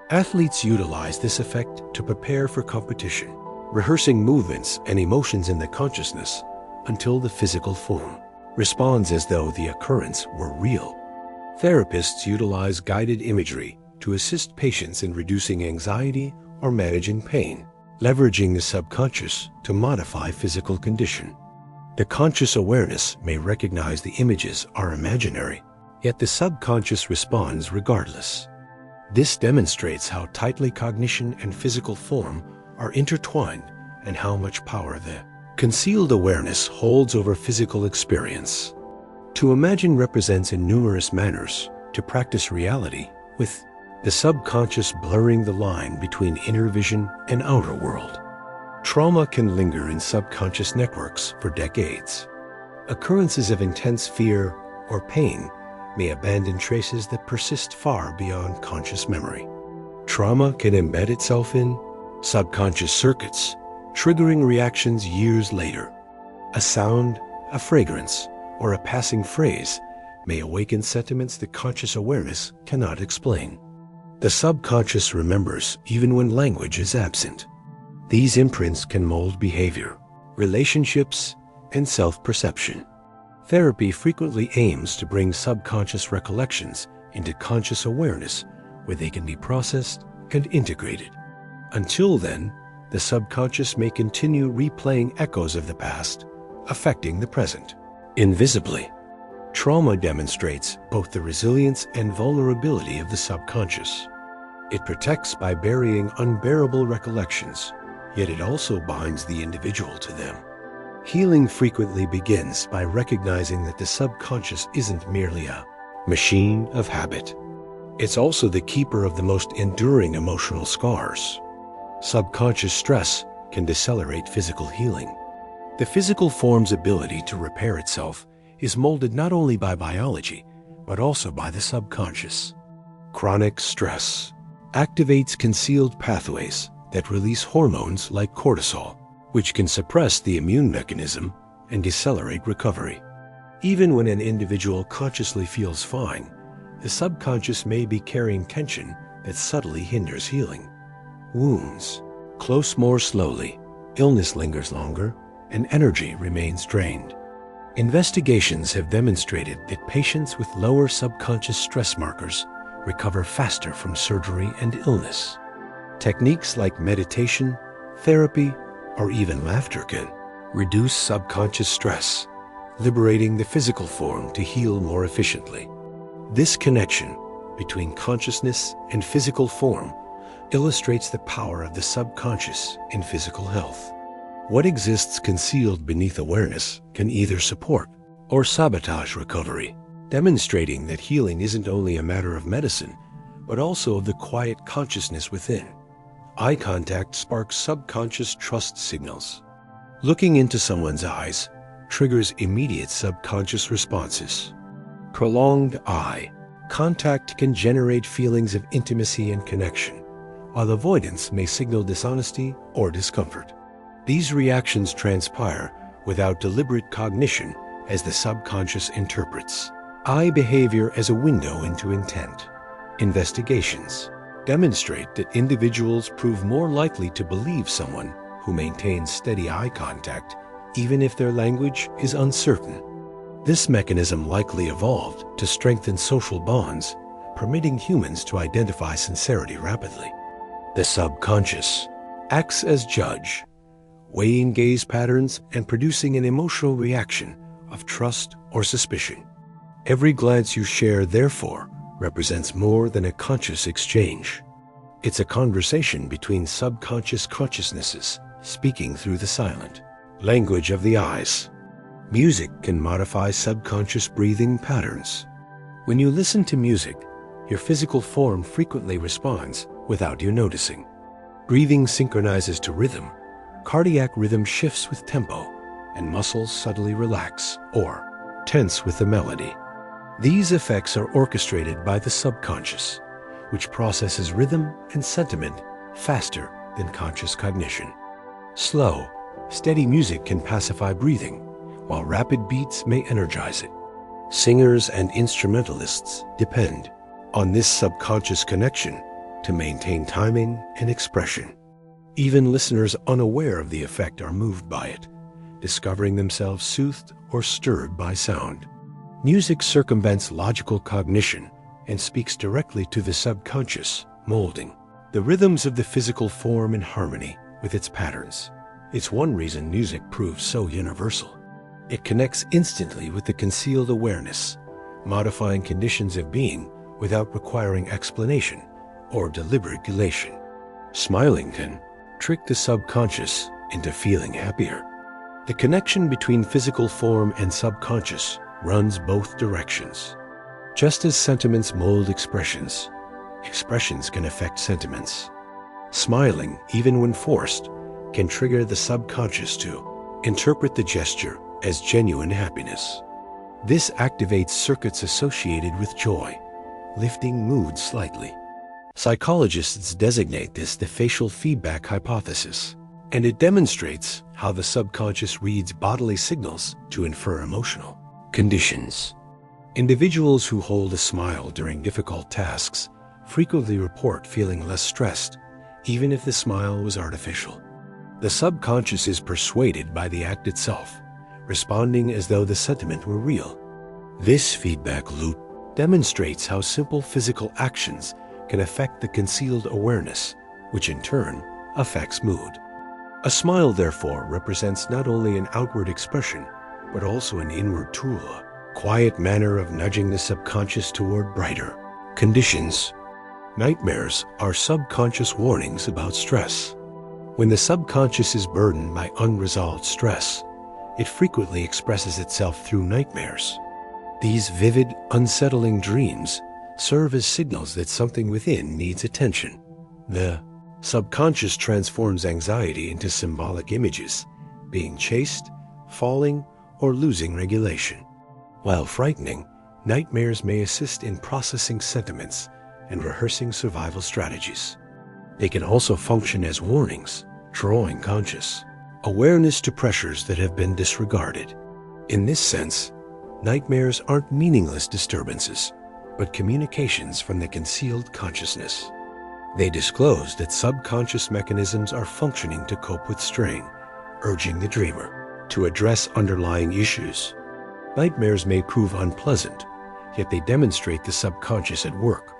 Athletes utilize this effect to prepare for competition, rehearsing movements and emotions in the consciousness until the physical form responds as though the occurrence were real. Therapists utilize guided imagery to assist patients in reducing anxiety or managing pain, leveraging the subconscious to modify physical condition. The conscious awareness may recognize the images are imaginary, yet the subconscious responds regardless. This demonstrates how tightly cognition and physical form are intertwined and how much power the concealed awareness holds over physical experience. To imagine represents in numerous manners to practice reality, with the subconscious blurring the line between inner vision and outer world. Trauma can linger in subconscious networks for decades. Occurrences of intense fear or pain may abandon traces that persist far beyond conscious memory. Trauma can embed itself in subconscious circuits, triggering reactions years later. A sound, a fragrance, or a passing phrase may awaken sentiments that conscious awareness cannot explain. The subconscious remembers even when language is absent. These imprints can mold behavior, relationships, and self-perception. Therapy frequently aims to bring subconscious recollections into conscious awareness where they can be processed and integrated. Until then, the subconscious may continue replaying echoes of the past, affecting the present. Invisibly, trauma demonstrates both the resilience and vulnerability of the subconscious. It protects by burying unbearable recollections, yet it also binds the individual to them. Healing frequently begins by recognizing that the subconscious isn't merely a machine of habit. It's also the keeper of the most enduring emotional scars. Subconscious stress can decelerate physical healing. The physical form's ability to repair itself is molded not only by biology, but also by the subconscious. Chronic stress activates concealed pathways that release hormones like cortisol, which can suppress the immune mechanism and decelerate recovery. Even when an individual consciously feels fine, the subconscious may be carrying tension that subtly hinders healing. Wounds close more slowly, illness lingers longer, and energy remains drained. Investigations have demonstrated that patients with lower subconscious stress markers recover faster from surgery and illness. Techniques like meditation, therapy, or even laughter can reduce subconscious stress, liberating the physical form to heal more efficiently. This connection between consciousness and physical form illustrates the power of the subconscious in physical health. What exists concealed beneath awareness can either support or sabotage recovery, demonstrating that healing isn't only a matter of medicine, but also of the quiet consciousness within. Eye contact sparks subconscious trust signals. Looking into someone's eyes triggers immediate subconscious responses. Prolonged eye contact can generate feelings of intimacy and connection, while avoidance may signal dishonesty or discomfort. These reactions transpire without deliberate cognition as the subconscious interprets eye behavior as a window into intent. Investigations demonstrate that individuals prove more likely to believe someone who maintains steady eye contact even if their language is uncertain. This mechanism likely evolved to strengthen social bonds, permitting humans to identify sincerity rapidly. The subconscious acts as judge, weighing gaze patterns and producing an emotional reaction of trust or suspicion. Every glance you share, therefore, represents more than a conscious exchange. It's a conversation between subconscious consciousnesses speaking through the silent language of the eyes. Music can modify subconscious breathing patterns. When you listen to music, your physical form frequently responds without you noticing. Breathing synchronizes to rhythm, cardiac rhythm shifts with tempo, and muscles subtly relax or tense with the melody. These effects are orchestrated by the subconscious, which processes rhythm and sentiment faster than conscious cognition. Slow, steady music can pacify breathing, while rapid beats may energize it. Singers and instrumentalists depend on this subconscious connection to maintain timing and expression. Even listeners unaware of the effect are moved by it, discovering themselves soothed or stirred by sound. Music circumvents logical cognition and speaks directly to the subconscious, molding the rhythms of the physical form in harmony with its patterns. It's one reason music proves so universal. It connects instantly with the concealed awareness, modifying conditions of being without requiring explanation or deliberate elation. Smiling can trick the subconscious into feeling happier. The connection between physical form and subconscious runs both directions. Just as sentiments mold expressions, expressions can affect sentiments. Smiling, even when forced, can trigger the subconscious to interpret the gesture as genuine happiness. This activates circuits associated with joy, lifting mood slightly. Psychologists designate this the facial feedback hypothesis, and it demonstrates how the subconscious reads bodily signals to infer emotional conditions. Individuals who hold a smile during difficult tasks frequently report feeling less stressed, even if the smile was artificial. The subconscious is persuaded by the act itself, responding as though the sentiment were real. This feedback loop demonstrates how simple physical actions can affect the concealed awareness, which in turn affects mood. A smile, therefore, represents not only an outward expression, but also an inward tool, a quiet manner of nudging the subconscious toward brighter conditions. Nightmares are subconscious warnings about stress. When the subconscious is burdened by unresolved stress, it frequently expresses itself through nightmares. These vivid, unsettling dreams serve as signals that something within needs attention. The subconscious transforms anxiety into symbolic images, being chased, falling, or losing regulation. While frightening, nightmares may assist in processing sentiments and rehearsing survival strategies. They can also function as warnings, drawing conscious awareness to pressures that have been disregarded. In this sense, nightmares aren't meaningless disturbances, but communications from the concealed consciousness. They disclose that subconscious mechanisms are functioning to cope with strain, urging the dreamer to address underlying issues. Nightmares may prove unpleasant, yet they demonstrate the subconscious at work,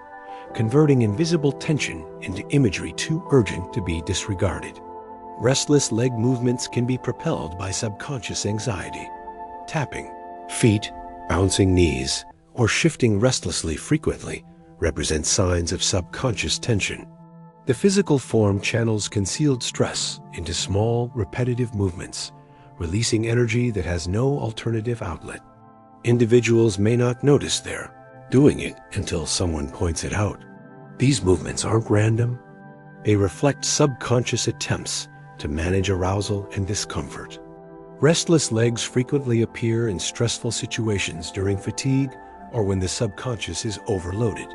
converting invisible tension into imagery too urgent to be disregarded. Restless leg movements can be propelled by subconscious anxiety. Tapping feet, bouncing knees, or shifting restlessly frequently represent signs of subconscious tension. The physical form channels concealed stress into small, repetitive movements, releasing energy that has no alternative outlet. Individuals may not notice they're doing it until someone points it out. These movements aren't random. They reflect subconscious attempts to manage arousal and discomfort. Restless legs frequently appear in stressful situations during fatigue or when the subconscious is overloaded,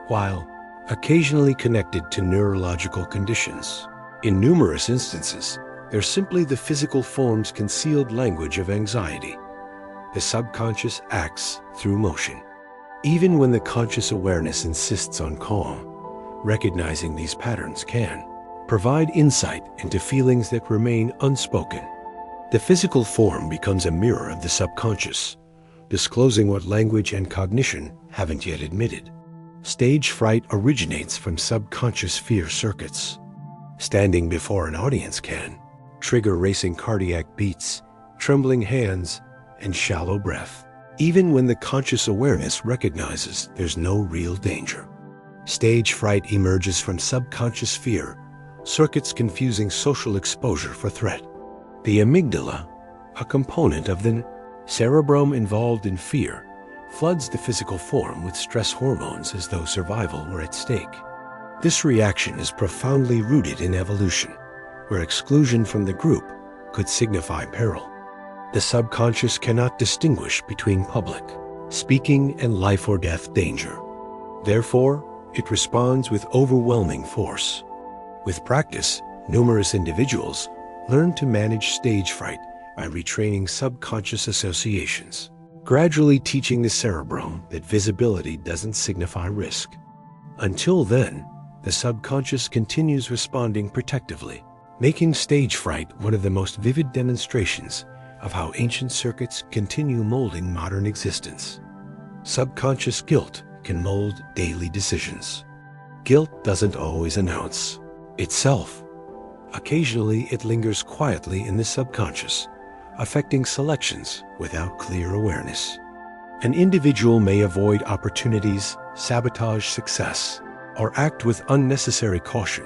while occasionally connected to neurological conditions. In numerous instances, they're simply the physical form's concealed language of anxiety. The subconscious acts through motion. Even when the conscious awareness insists on calm, recognizing these patterns can provide insight into feelings that remain unspoken. The physical form becomes a mirror of the subconscious, disclosing what language and cognition haven't yet admitted. Stage fright originates from subconscious fear circuits. Standing before an audience can trigger racing cardiac beats, trembling hands, and shallow breath, even when the conscious awareness recognizes there's no real danger. Stage fright emerges from subconscious fear circuits confusing social exposure for threat. The amygdala, a component of the cerebrum involved in fear, floods the physical form with stress hormones as though survival were at stake. This reaction is profoundly rooted in evolution, where exclusion from the group could signify peril. The subconscious cannot distinguish between public speaking and life or death danger. Therefore, it responds with overwhelming force. With practice, numerous individuals learn to manage stage fright by retraining subconscious associations, gradually teaching the cerebrum that visibility doesn't signify risk. Until then, the subconscious continues responding protectively, making stage fright one of the most vivid demonstrations of how ancient circuits continue molding modern existence. Subconscious guilt can mold daily decisions. Guilt doesn't always announce itself. Occasionally, it lingers quietly in the subconscious, affecting selections without clear awareness. An individual may avoid opportunities, sabotage success, or act with unnecessary caution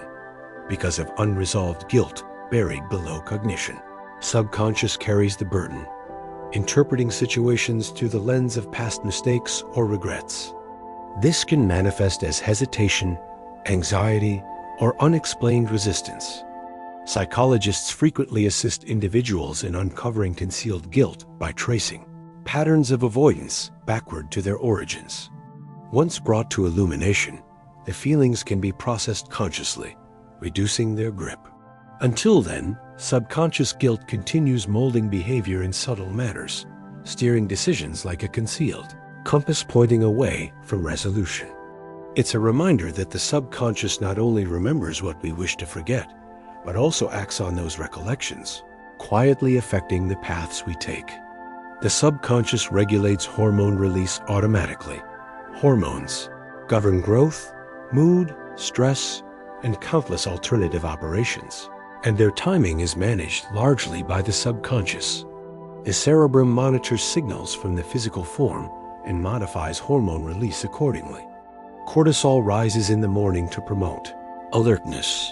because of unresolved guilt buried below cognition. Subconscious carries the burden, interpreting situations through the lens of past mistakes or regrets. This can manifest as hesitation, anxiety, or unexplained resistance. Psychologists frequently assist individuals in uncovering concealed guilt by tracing patterns of avoidance backward to their origins. Once brought to illumination, the feelings can be processed consciously, reducing their grip. Until then, subconscious guilt continues molding behavior in subtle manners, steering decisions like a concealed compass pointing away from resolution. It's a reminder that the subconscious not only remembers what we wish to forget, but also acts on those recollections, quietly affecting the paths we take. The subconscious regulates hormone release automatically. Hormones govern growth, mood, stress, and countless alternative operations, and their timing is managed largely by the subconscious. The cerebrum monitors signals from the physical form and modifies hormone release accordingly. Cortisol rises in the morning to promote alertness.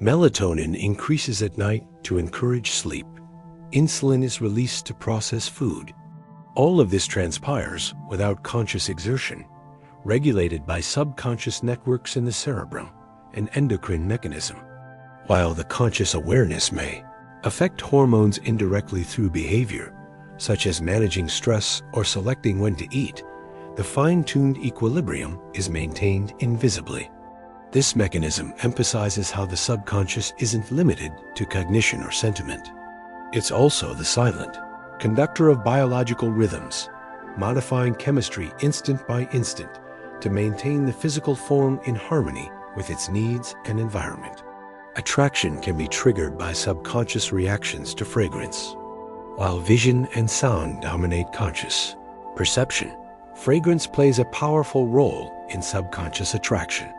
Melatonin increases at night to encourage sleep. Insulin is released to process food. All of this transpires without conscious exertion, regulated by subconscious networks in the cerebrum, an endocrine mechanism. While the conscious awareness may affect hormones indirectly through behavior, such as managing stress or selecting when to eat, the fine-tuned equilibrium is maintained invisibly. This mechanism emphasizes how the subconscious isn't limited to cognition or sentiment. It's also the silent conductor of biological rhythms, modifying chemistry instant by instant to maintain the physical form in harmony with its needs and environment. Attraction can be triggered by subconscious reactions to fragrance. While vision and sound dominate conscious perception, fragrance plays a powerful role in subconscious attraction.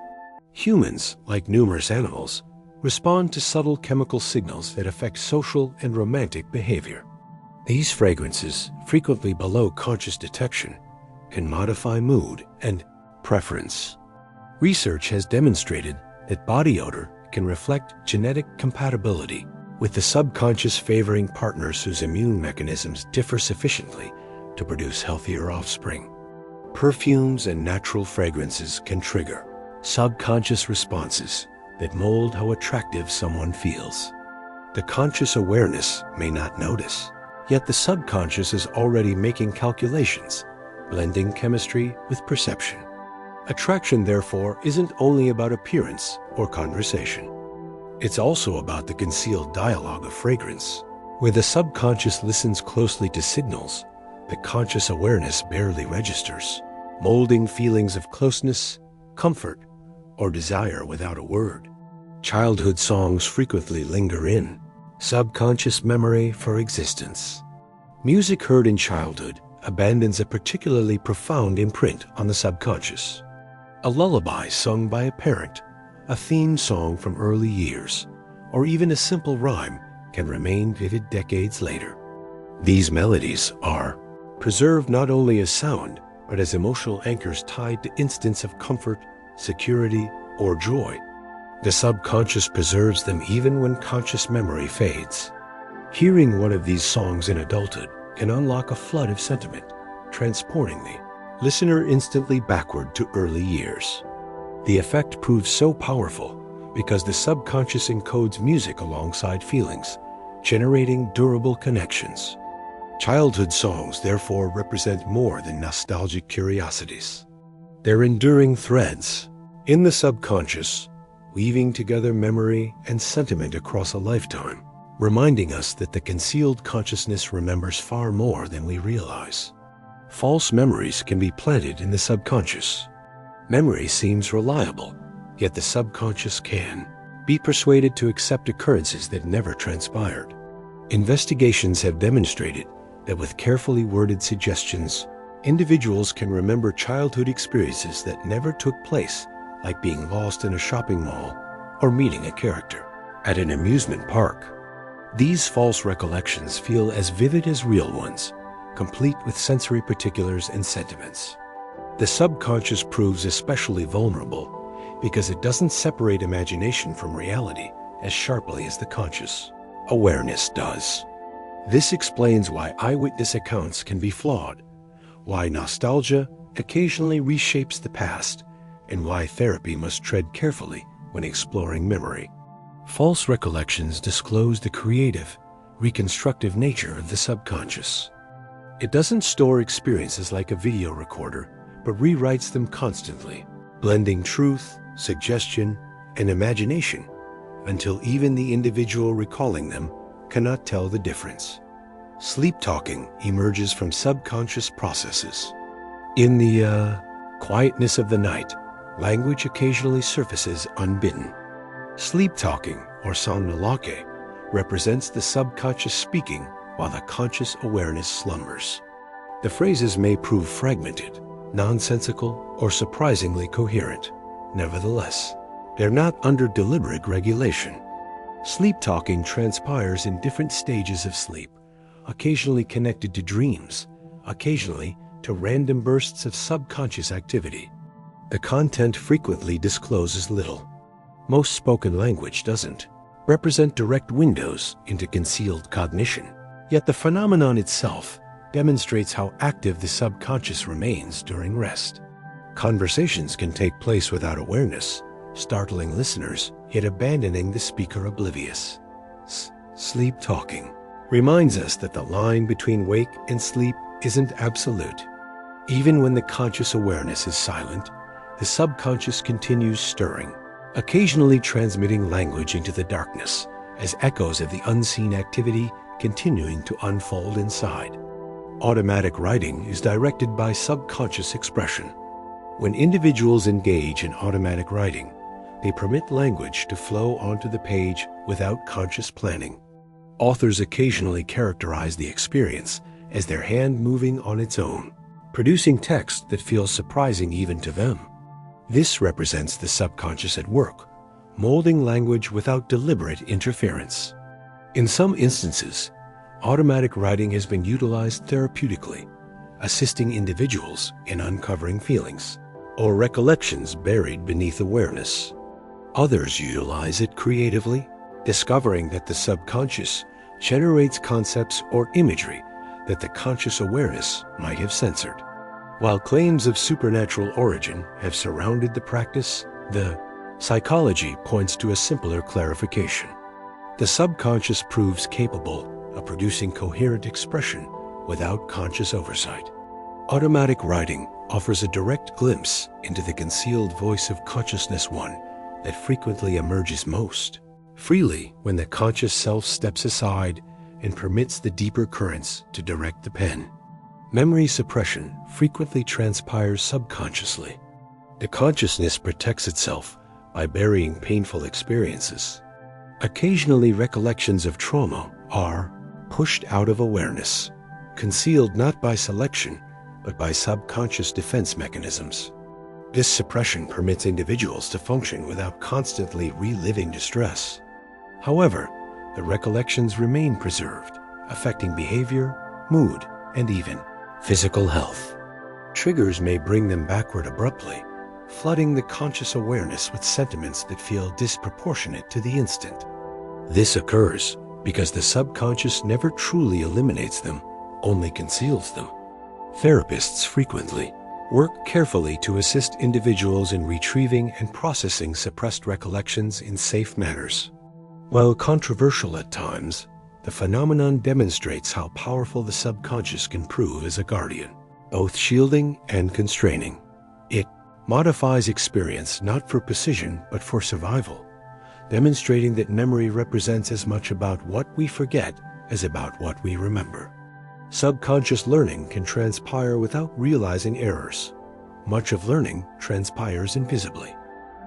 Humans, like numerous animals, respond to subtle chemical signals that affect social and romantic behavior. These fragrances, frequently below conscious detection, can modify mood and preference. Research has demonstrated that body odor can reflect genetic compatibility, with the subconscious favoring partners whose immune mechanisms differ sufficiently to produce healthier offspring. Perfumes and natural fragrances can trigger subconscious responses that mold how attractive someone feels. The conscious awareness may not notice, yet the subconscious is already making calculations, blending chemistry with perception. Attraction, therefore, isn't only about appearance or conversation. It's also about the concealed dialogue of fragrance. Where the subconscious listens closely to signals, the conscious awareness barely registers, molding feelings of closeness, comfort, or desire without a word. Childhood songs frequently linger in subconscious memory for existence. Music heard in childhood abandons a particularly profound imprint on the subconscious. A lullaby sung by a parent, a theme song from early years, or even a simple rhyme can remain vivid decades later. These melodies are preserved not only as sound, but as emotional anchors tied to instants of comfort, security, or joy. The subconscious preserves them even when conscious memory fades. Hearing one of these songs in adulthood can unlock a flood of sentiment, transporting the listener instantly backward to early years. The effect proves so powerful because the subconscious encodes music alongside feelings, generating durable connections. Childhood songs therefore represent more than nostalgic curiosities. They're enduring threads in the subconscious, weaving together memory and sentiment across a lifetime, reminding us that the concealed consciousness remembers far more than we realize. False memories can be planted in the subconscious. Memory seems reliable, yet the subconscious can be persuaded to accept occurrences that never transpired. Investigations have demonstrated that with carefully worded suggestions, individuals can remember childhood experiences that never took place, like being lost in a shopping mall or meeting a character at an amusement park. These false recollections feel as vivid as real ones, complete with sensory particulars and sentiments. The subconscious proves especially vulnerable because it doesn't separate imagination from reality as sharply as the conscious awareness does. This explains why eyewitness accounts can be flawed, why nostalgia occasionally reshapes the past, and why therapy must tread carefully when exploring memory. False recollections disclose the creative, reconstructive nature of the subconscious. It doesn't store experiences like a video recorder, but rewrites them constantly, blending truth, suggestion, and imagination until even the individual recalling them cannot tell the difference. Sleep talking emerges from subconscious processes. In the quietness of the night, language occasionally surfaces unbidden. Sleep talking, or somnolake, represents the subconscious speaking while the conscious awareness slumbers. The phrases may prove fragmented, nonsensical, or surprisingly coherent. Nevertheless, they're not under deliberate regulation. Sleep talking transpires in different stages of sleep, occasionally connected to dreams, occasionally to random bursts of subconscious activity. The content frequently discloses little. Most spoken language doesn't represent direct windows into concealed cognition. Yet the phenomenon itself demonstrates how active the subconscious remains during rest. Conversations can take place without awareness, startling listeners, yet abandoning the speaker oblivious. Sleep talking reminds us that the line between wake and sleep isn't absolute. Even when the conscious awareness is silent, the subconscious continues stirring, occasionally transmitting language into the darkness as echoes of the unseen activity continuing to unfold inside. Automatic writing is directed by subconscious expression. When individuals engage in automatic writing, they permit language to flow onto the page without conscious planning. Authors occasionally characterize the experience as their hand moving on its own, producing text that feels surprising even to them. This represents the subconscious at work, molding language without deliberate interference. In some instances, automatic writing has been utilized therapeutically, assisting individuals in uncovering feelings or recollections buried beneath awareness. Others utilize it creatively, discovering that the subconscious generates concepts or imagery that the conscious awareness might have censored. While claims of supernatural origin have surrounded the practice, the psychology points to a simpler clarification. The subconscious proves capable of producing coherent expression without conscious oversight. Automatic writing offers a direct glimpse into the concealed voice of consciousness, one that frequently emerges most freely when the conscious self steps aside and permits the deeper currents to direct the pen. Memory suppression frequently transpires subconsciously. The consciousness protects itself by burying painful experiences. Occasionally, recollections of trauma are pushed out of awareness, concealed not by selection, but by subconscious defense mechanisms. This suppression permits individuals to function without constantly reliving distress. However, the recollections remain preserved, affecting behavior, mood, and even physical health. Triggers may bring them backward abruptly, flooding the conscious awareness with sentiments that feel disproportionate to the instant. This occurs because the subconscious never truly eliminates them, only conceals them. Therapists frequently work carefully to assist individuals in retrieving and processing suppressed recollections in safe manners. While controversial at times, the phenomenon demonstrates how powerful the subconscious can prove as a guardian, both shielding and constraining. It modifies experience not for precision but for survival, demonstrating that memory represents as much about what we forget as about what we remember. Subconscious learning can transpire without realizing errors. Much of learning transpires invisibly.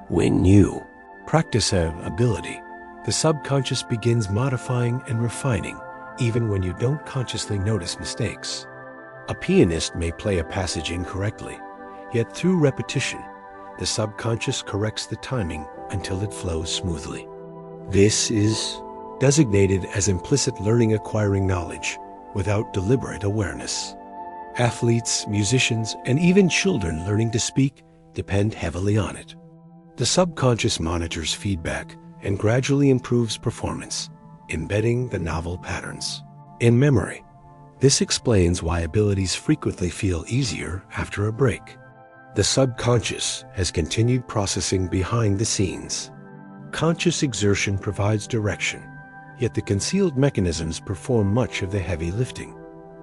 When you practice an ability, the subconscious begins modifying and refining even when you don't consciously notice mistakes. A pianist may play a passage incorrectly, yet through repetition, the subconscious corrects the timing until it flows smoothly. This is designated as implicit learning, acquiring knowledge without deliberate awareness. Athletes, musicians, and even children learning to speak depend heavily on it. The subconscious monitors feedback and gradually improves performance, embedding the novel patterns in memory. This explains why abilities frequently feel easier after a break. The subconscious has continued processing behind the scenes. Conscious exertion provides direction, yet the concealed mechanisms perform much of the heavy lifting.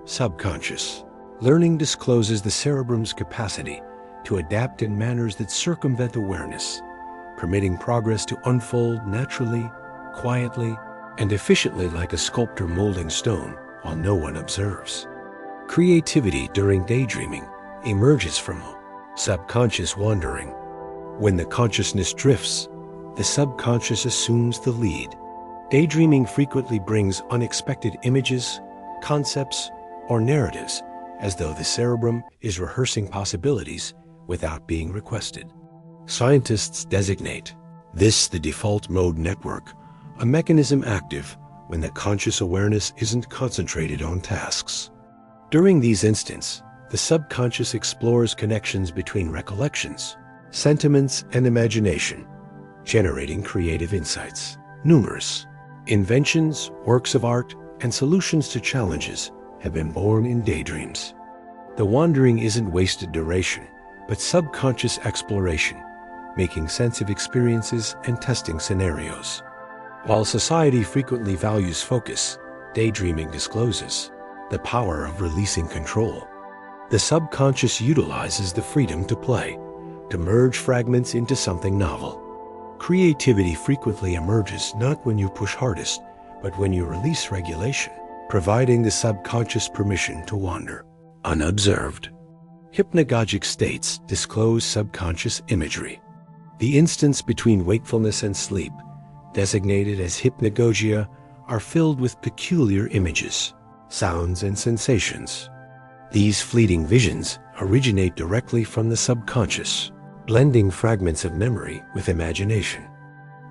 Subconscious learning discloses the cerebrum's capacity to adapt in manners that circumvent awareness, permitting progress to unfold naturally, quietly, and efficiently like a sculptor molding stone while no one observes. Creativity during daydreaming emerges from subconscious wandering. When the consciousness drifts, the subconscious assumes the lead. Daydreaming frequently brings unexpected images, concepts, or narratives, as though the cerebrum is rehearsing possibilities without being requested. Scientists designate this the default mode network, a mechanism active when the conscious awareness isn't concentrated on tasks. During these instants, the subconscious explores connections between recollections, sentiments, and imagination, generating creative insights. Numerous inventions, works of art, and solutions to challenges have been born in daydreams. The wandering isn't wasted duration, but subconscious exploration, making sense of experiences and testing scenarios. While society frequently values focus, daydreaming discloses the power of releasing control. The subconscious utilizes the freedom to play, to merge fragments into something novel. Creativity frequently emerges not when you push hardest, but when you release regulation, providing the subconscious permission to wander unobserved. Hypnagogic states disclose subconscious imagery. The instants between wakefulness and sleep, designated as hypnagogia, are filled with peculiar images, sounds, and sensations. These fleeting visions originate directly from the subconscious, blending fragments of memory with imagination.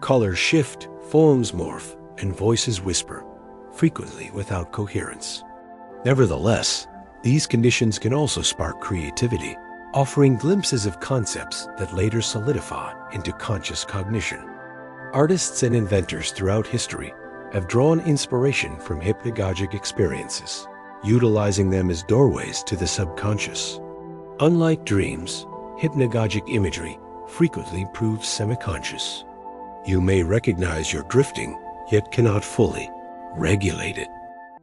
Colors shift, forms morph, and voices whisper, frequently without coherence. Nevertheless, these conditions can also spark creativity, offering glimpses of concepts that later solidify into conscious cognition. Artists and inventors throughout history have drawn inspiration from hypnagogic experiences, utilizing them as doorways to the subconscious. Unlike dreams, hypnagogic imagery frequently proves semi-conscious. You may recognize you're drifting, yet cannot fully regulate it.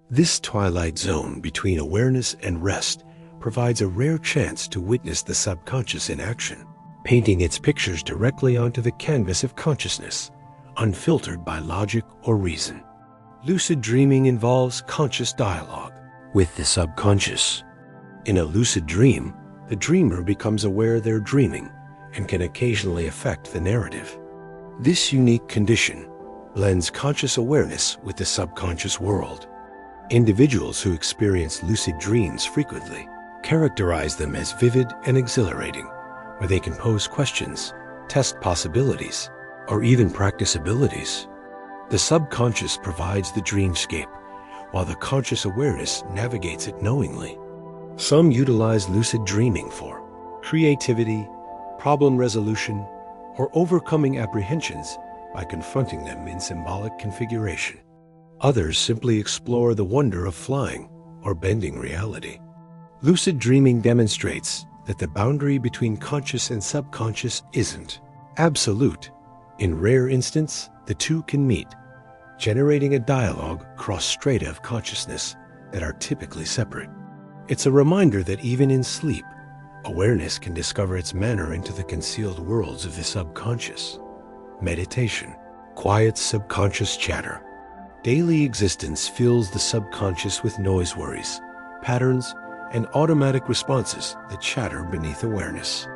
This twilight zone between awareness and rest provides a rare chance to witness the subconscious in action, painting its pictures directly onto the canvas of consciousness, unfiltered by logic or reason. Lucid dreaming involves conscious dialogue with the subconscious. In a lucid dream, the dreamer becomes aware they're dreaming and can occasionally affect the narrative. This unique condition blends conscious awareness with the subconscious world. Individuals who experience lucid dreams frequently characterize them as vivid and exhilarating, where they can pose questions, test possibilities, or even practice abilities. The subconscious provides the dreamscape, while the conscious awareness navigates it knowingly. Some utilize lucid dreaming for creativity, problem resolution, or overcoming apprehensions by confronting them in symbolic configuration. Others simply explore the wonder of flying or bending reality. Lucid dreaming demonstrates that the boundary between conscious and subconscious isn't absolute. In rare instances, the two can meet, generating a dialogue across strata of consciousness that are typically separate. It's a reminder that even in sleep, awareness can discover its manner into the concealed worlds of the subconscious. Meditation, quiet subconscious chatter. Daily existence fills the subconscious with noise worries, patterns, and automatic responses that chatter beneath awareness.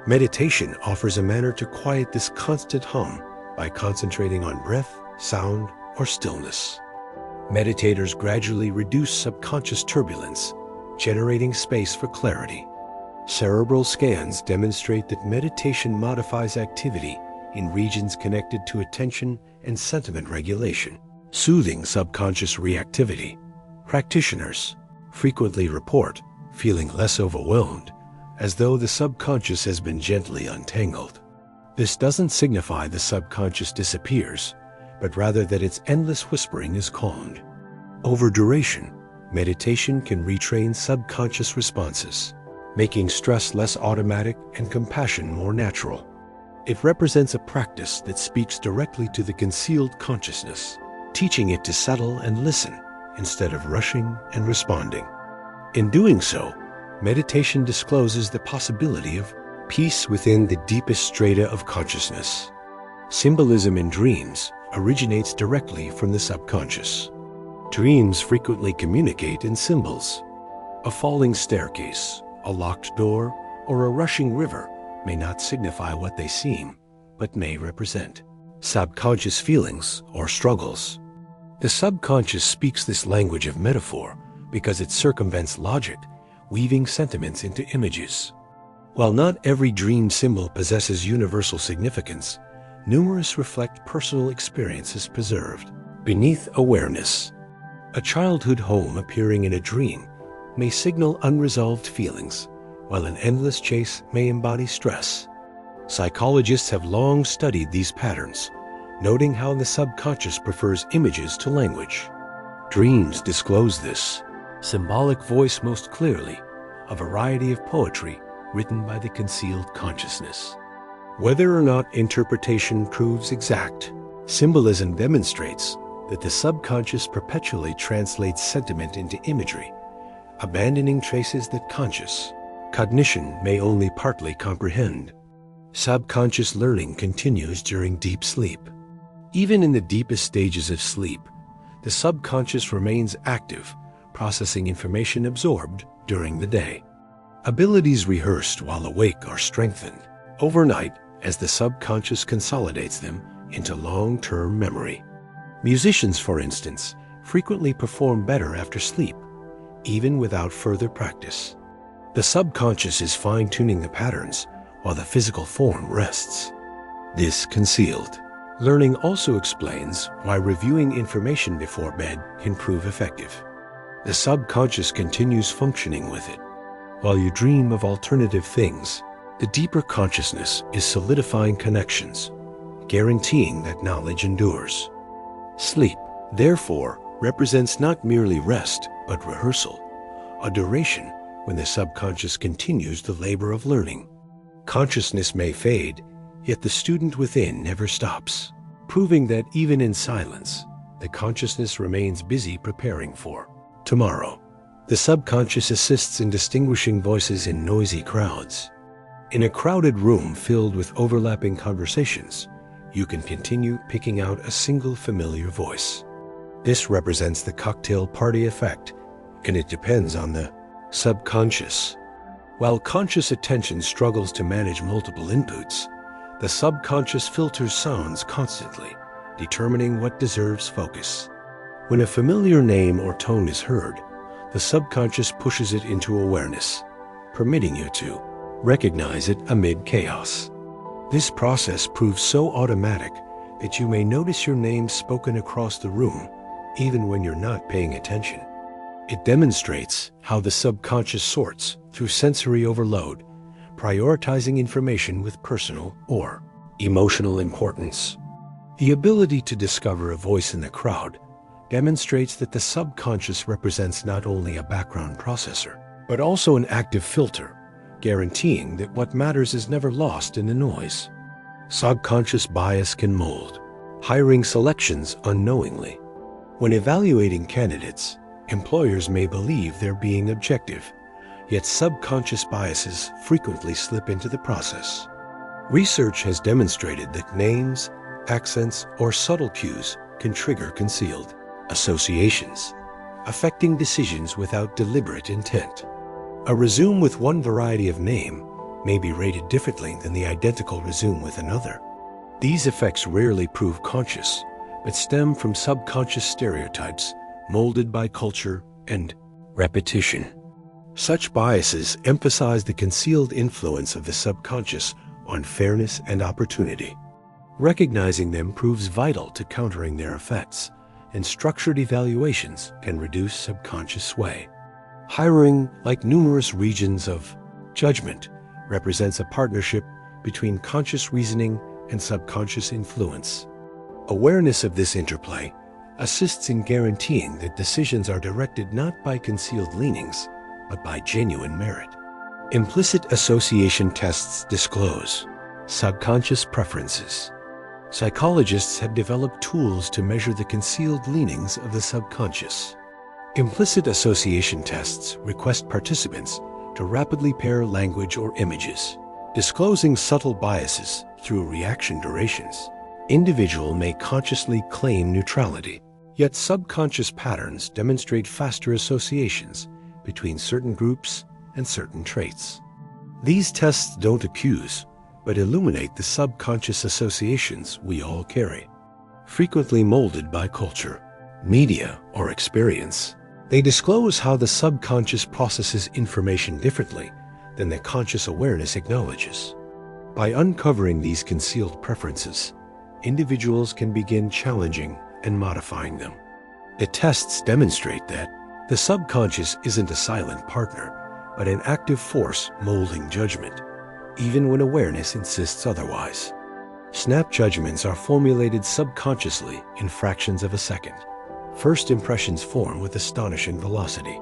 Meditation offers a manner to quiet this constant hum by concentrating on breath, sound, or stillness. Meditators gradually reduce subconscious turbulence, generating space for clarity. Cerebral scans demonstrate that meditation modifies activity in regions connected to attention and sentiment regulation, soothing subconscious reactivity. Practitioners frequently report feeling less overwhelmed, as though the subconscious has been gently untangled. This doesn't signify the subconscious disappears, but rather that its endless whispering is calmed. Over duration, meditation can retrain subconscious responses, making stress less automatic and compassion more natural. It represents a practice that speaks directly to the concealed consciousness, teaching it to settle and listen instead of rushing and responding. In doing so, meditation discloses the possibility of peace within the deepest strata of consciousness. Symbolism in dreams originates directly from the subconscious. Dreams frequently communicate in symbols. A falling staircase, a locked door, or a rushing river may not signify what they seem, but may represent subconscious feelings or struggles. The subconscious speaks this language of metaphor because it circumvents logic, weaving sentiments into images. While not every dream symbol possesses universal significance, numerous reflect personal experiences preserved beneath awareness. A childhood home appearing in a dream may signal unresolved feelings, while an endless chase may embody stress. Psychologists have long studied these patterns, noting how the subconscious prefers images to language. Dreams disclose this, symbolic voice most clearly, a variety of poetry written by the concealed consciousness. Whether or not interpretation proves exact, symbolism demonstrates that the subconscious perpetually translates sentiment into imagery, abandoning traces that conscious cognition may only partly comprehend. Subconscious learning continues during deep sleep. Even in the deepest stages of sleep, the subconscious remains active, processing information absorbed during the day. Abilities rehearsed while awake are strengthened overnight as the subconscious consolidates them into long-term memory. Musicians, for instance, frequently perform better after sleep, even without further practice. The subconscious is fine-tuning the patterns while the physical form rests. This concealed learning also explains why reviewing information before bed can prove effective. The subconscious continues functioning with it. While you dream of alternative things, the deeper consciousness is solidifying connections, guaranteeing that knowledge endures. Sleep, therefore, represents not merely rest, but rehearsal, a duration when the subconscious continues the labor of learning. Consciousness may fade, yet the student within never stops, proving that even in silence, the consciousness remains busy preparing for tomorrow. The subconscious assists in distinguishing voices in noisy crowds. In a crowded room filled with overlapping conversations, you can continue picking out a single familiar voice. This represents the cocktail party effect, and it depends on the subconscious. While conscious attention struggles to manage multiple inputs, the subconscious filters sounds constantly, determining what deserves focus. When a familiar name or tone is heard, the subconscious pushes it into awareness, permitting you to recognize it amid chaos. This process proves so automatic that you may notice your name spoken across the room, even when you're not paying attention. It demonstrates how the subconscious sorts through sensory overload, prioritizing information with personal or emotional importance. The ability to discover a voice in the crowd demonstrates that the subconscious represents not only a background processor, but also an active filter, guaranteeing that what matters is never lost in the noise. Subconscious bias can mold hiring selections unknowingly. When evaluating candidates, employers may believe they're being objective, yet subconscious biases frequently slip into the process. Research has demonstrated that names, accents, or subtle cues can trigger concealed associations, affecting decisions without deliberate intent. A resume with one variety of name may be rated differently than the identical resume with another. These effects rarely prove conscious, but stem from subconscious stereotypes molded by culture and repetition. Such biases emphasize the concealed influence of the subconscious on fairness and opportunity. Recognizing them proves vital to countering their effects, and structured evaluations can reduce subconscious sway. Hiring, like numerous regions of judgment, represents a partnership between conscious reasoning and subconscious influence. Awareness of this interplay assists in guaranteeing that decisions are directed not by concealed leanings, but by genuine merit. Implicit association tests disclose subconscious preferences. Psychologists have developed tools to measure the concealed leanings of the subconscious. Implicit association tests request participants to rapidly pair language or images, disclosing subtle biases through reaction durations. Individuals may consciously claim neutrality, yet subconscious patterns demonstrate faster associations between certain groups and certain traits. These tests don't accuse, but illuminate the subconscious associations we all carry. Frequently molded by culture, media, or experience, they disclose how the subconscious processes information differently than the conscious awareness acknowledges. By uncovering these concealed preferences, individuals can begin challenging and modifying them. The tests demonstrate that the subconscious isn't a silent partner, but an active force molding judgment, even when awareness insists otherwise. Snap judgments are formulated subconsciously in fractions of a second. First impressions form with astonishing velocity.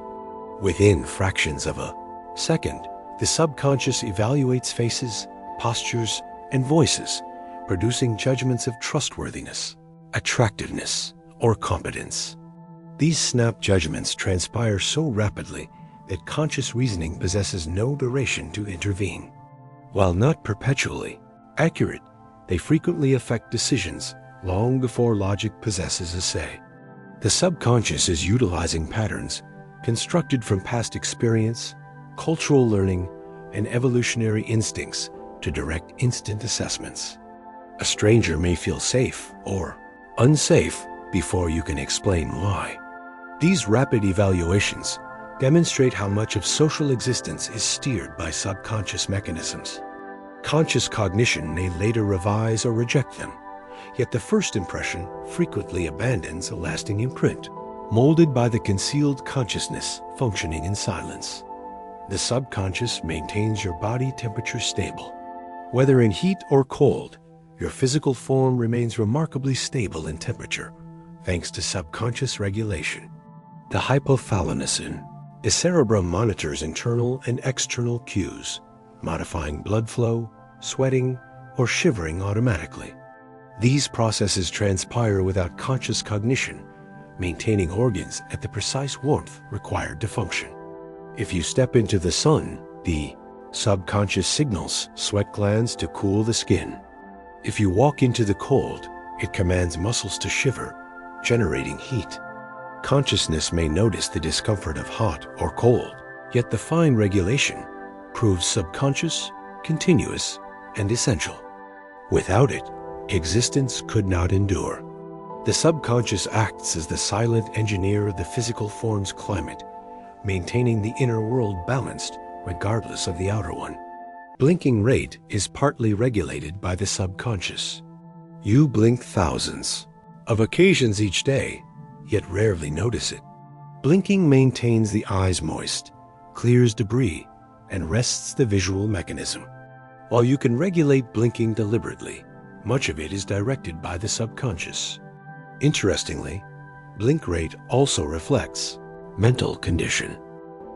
Within fractions of a second, the subconscious evaluates faces, postures, and voices, producing judgments of trustworthiness, attractiveness, or competence. These snap judgments transpire so rapidly that conscious reasoning possesses no duration to intervene. While not perpetually accurate, they frequently affect decisions long before logic possesses a say. The subconscious is utilizing patterns constructed from past experience, cultural learning, and evolutionary instincts to direct instant assessments. A stranger may feel safe or unsafe before you can explain why. These rapid evaluations demonstrate how much of social existence is steered by subconscious mechanisms. Conscious cognition may later revise or reject them, yet the first impression frequently abandons a lasting imprint, molded by the concealed consciousness functioning in silence. The subconscious maintains your body temperature stable. Whether in heat or cold, your physical form remains remarkably stable in temperature, thanks to subconscious regulation. The hypothalamus in the cerebrum monitors internal and external cues, modifying blood flow, sweating, or shivering automatically. These processes transpire without conscious cognition, maintaining organs at the precise warmth required to function. If you step into the sun, the subconscious signals sweat glands to cool the skin. If you walk into the cold, it commands muscles to shiver, generating heat. Consciousness may notice the discomfort of hot or cold, yet the fine regulation proves subconscious, continuous, and essential. Without it, existence could not endure. The subconscious acts as the silent engineer of the physical form's climate, maintaining the inner world balanced regardless of the outer one. Blinking rate is partly regulated by the subconscious. You blink thousands of occasions each day, yet rarely notice it. Blinking maintains the eyes moist, clears debris, and rests the visual mechanism. While you can regulate blinking deliberately, much of it is directed by the subconscious. Interestingly, blink rate also reflects mental condition.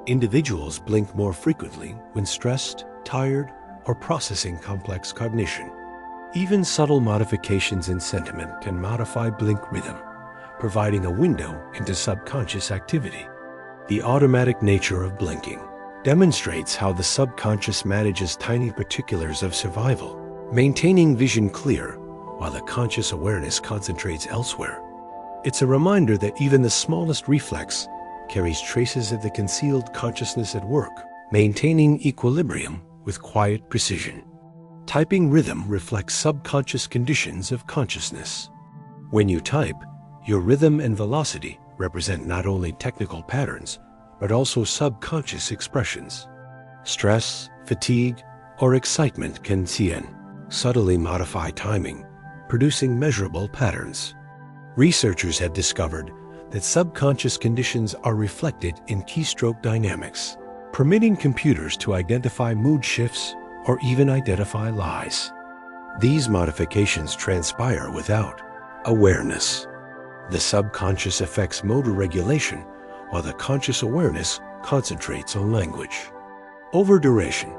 Individuals blink more frequently when stressed, tired, or processing complex cognition. Even subtle modifications in sentiment can modify blink rhythm, providing a window into subconscious activity. The automatic nature of blinking demonstrates how the subconscious manages tiny particulars of survival, maintaining vision clear while the conscious awareness concentrates elsewhere. It's a reminder that even the smallest reflex carries traces of the concealed consciousness at work, maintaining equilibrium with quiet precision. Typing rhythm reflects subconscious conditions of consciousness. When you type, your rhythm and velocity represent not only technical patterns, but also subconscious expressions. Stress, fatigue, or excitement can subtly modify timing, producing measurable patterns. Researchers have discovered that subconscious conditions are reflected in keystroke dynamics, permitting computers to identify mood shifts or even identify lies. These modifications transpire without awareness. The subconscious affects motor regulation, while the conscious awareness concentrates on language. Over duration,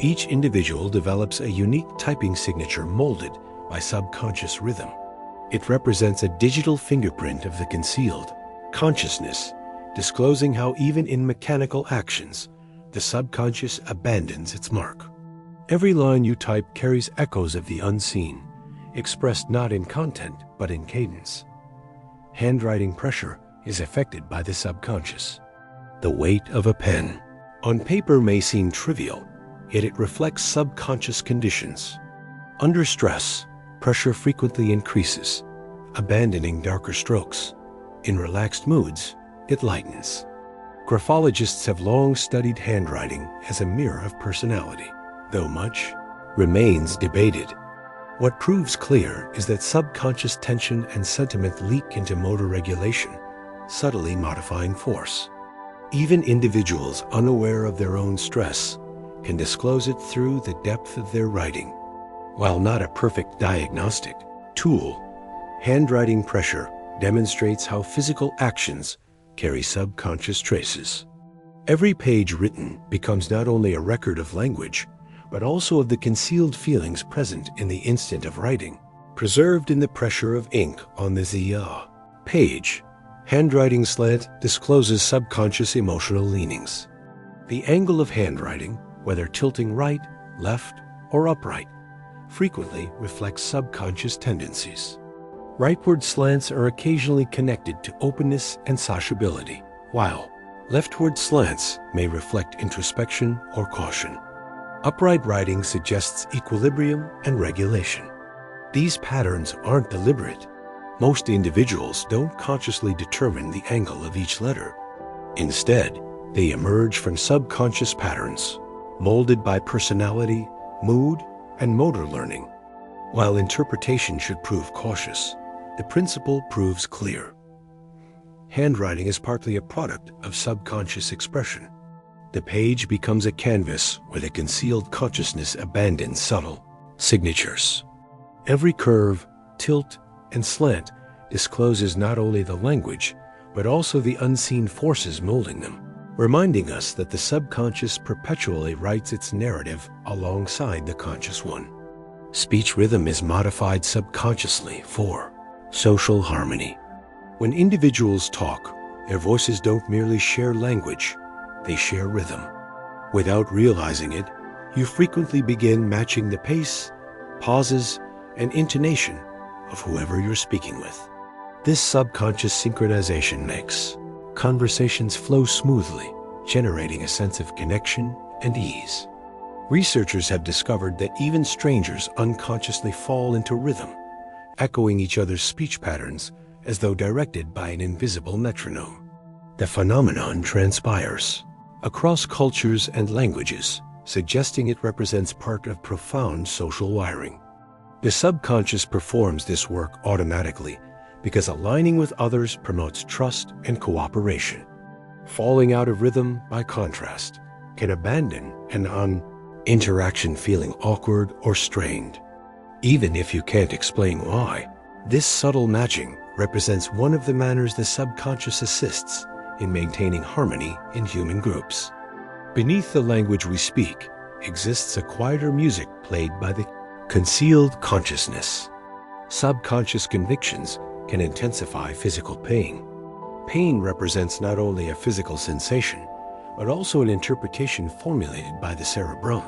each individual develops a unique typing signature molded by subconscious rhythm. It represents a digital fingerprint of the concealed consciousness, disclosing how even in mechanical actions, the subconscious abandons its mark. Every line you type carries echoes of the unseen, expressed not in content, but in cadence. Handwriting pressure is affected by the subconscious. The weight of a pen on paper may seem trivial, yet it reflects subconscious conditions. Under stress, pressure frequently increases, abandoning darker strokes. In relaxed moods, it lightens. Graphologists have long studied handwriting as a mirror of personality, though much remains debated. What proves clear is that subconscious tension and sentiment leak into motor regulation, subtly modifying force. Even individuals unaware of their own stress can disclose it through the depth of their writing. While not a perfect diagnostic tool, handwriting pressure demonstrates how physical actions carry subconscious traces. Every page written becomes not only a record of language, but also of the concealed feelings present in the instant of writing, preserved in the pressure of ink on the ziyah. Page. Handwriting slant discloses subconscious emotional leanings. The angle of handwriting, whether tilting right, left, or upright, frequently reflects subconscious tendencies. Rightward slants are occasionally connected to openness and sociability, while leftward slants may reflect introspection or caution. Upright writing suggests equilibrium and regulation. These patterns aren't deliberate. Most individuals don't consciously determine the angle of each letter. Instead, they emerge from subconscious patterns, molded by personality, mood, and motor learning. While interpretation should prove cautious, the principle proves clear. Handwriting is partly a product of subconscious expression. The page becomes a canvas where the concealed consciousness abandons subtle signatures. Every curve, tilt, and slant discloses not only the language, but also the unseen forces molding them, reminding us that the subconscious perpetually writes its narrative alongside the conscious one. Speech rhythm is modified subconsciously for social harmony. When individuals talk, their voices don't merely share language, they share rhythm. Without realizing it, you frequently begin matching the pace, pauses, and intonation of whoever you're speaking with. This subconscious synchronization makes conversations flow smoothly, generating a sense of connection and ease. Researchers have discovered that even strangers unconsciously fall into rhythm, echoing each other's speech patterns as though directed by an invisible metronome. The phenomenon transpires across cultures and languages, suggesting it represents part of profound social wiring. The subconscious performs this work automatically because aligning with others promotes trust and cooperation. Falling out of rhythm, by contrast, can abandon an interaction feeling awkward or strained. Even if you can't explain why, this subtle matching represents one of the manners the subconscious assists in maintaining harmony in human groups. Beneath the language we speak exists a quieter music played by the concealed consciousness. Subconscious convictions can intensify physical pain. Pain represents not only a physical sensation, but also an interpretation formulated by the cerebrum,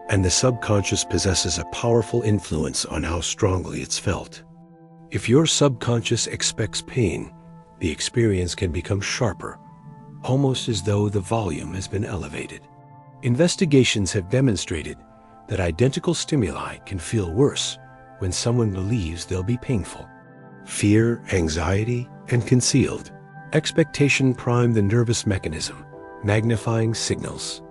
and the subconscious possesses a powerful influence on how strongly it's felt. If your subconscious expects pain, the experience can become sharper, almost as though the volume has been elevated. Investigations have demonstrated that identical stimuli can feel worse when someone believes they'll be painful. Fear, anxiety, and concealed expectation prime the nervous mechanism, magnifying signals.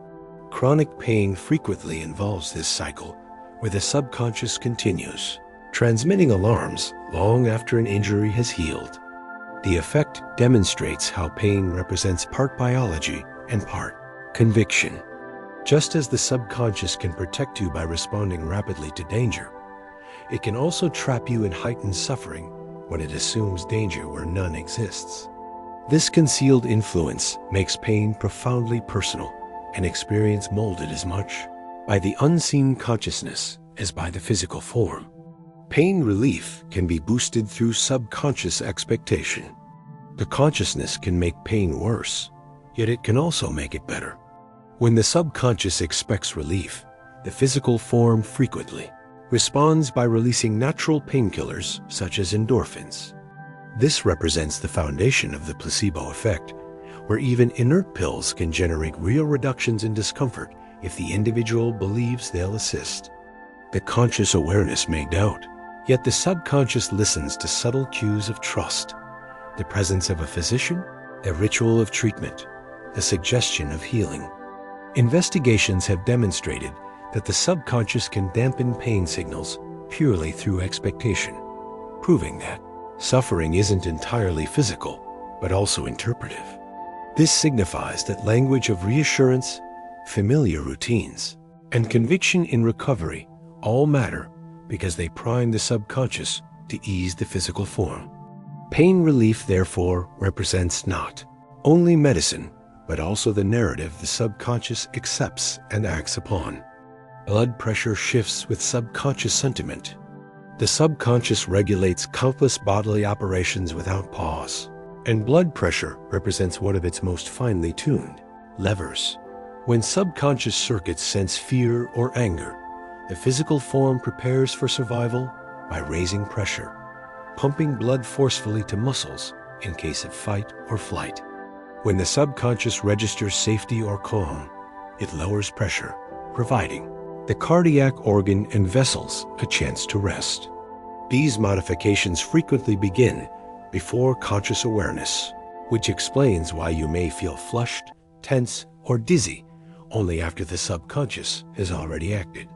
Chronic pain frequently involves this cycle, where the subconscious continues, transmitting alarms long after an injury has healed. The effect demonstrates how pain represents part biology and part conviction. Just as the subconscious can protect you by responding rapidly to danger, it can also trap you in heightened suffering when it assumes danger where none exists. This concealed influence makes pain profoundly personal, an experience molded as much by the unseen consciousness as by the physical form. Pain relief can be boosted through subconscious expectation. The consciousness can make pain worse, yet it can also make it better. When the subconscious expects relief, the physical form frequently responds by releasing natural painkillers such as endorphins. This represents the foundation of the placebo effect, where even inert pills can generate real reductions in discomfort if the individual believes they'll assist. The conscious awareness may doubt, yet the subconscious listens to subtle cues of trust, the presence of a physician, a ritual of treatment, a suggestion of healing. Investigations have demonstrated that the subconscious can dampen pain signals purely through expectation, proving that suffering isn't entirely physical, but also interpretive. This signifies that language of reassurance, familiar routines, and conviction in recovery all matter because they prime the subconscious to ease the physical form. Pain relief, therefore, represents not only medicine, but also the narrative the subconscious accepts and acts upon. Blood pressure shifts with subconscious sentiment. The subconscious regulates countless bodily operations without pause, and blood pressure represents one of its most finely tuned levers. When subconscious circuits sense fear or anger, the physical form prepares for survival by raising pressure, pumping blood forcefully to muscles in case of fight or flight. When the subconscious registers safety or calm, it lowers pressure, providing the cardiac organ and vessels a chance to rest. These modifications frequently begin before conscious awareness, which explains why you may feel flushed, tense, or dizzy only after the subconscious has already acted.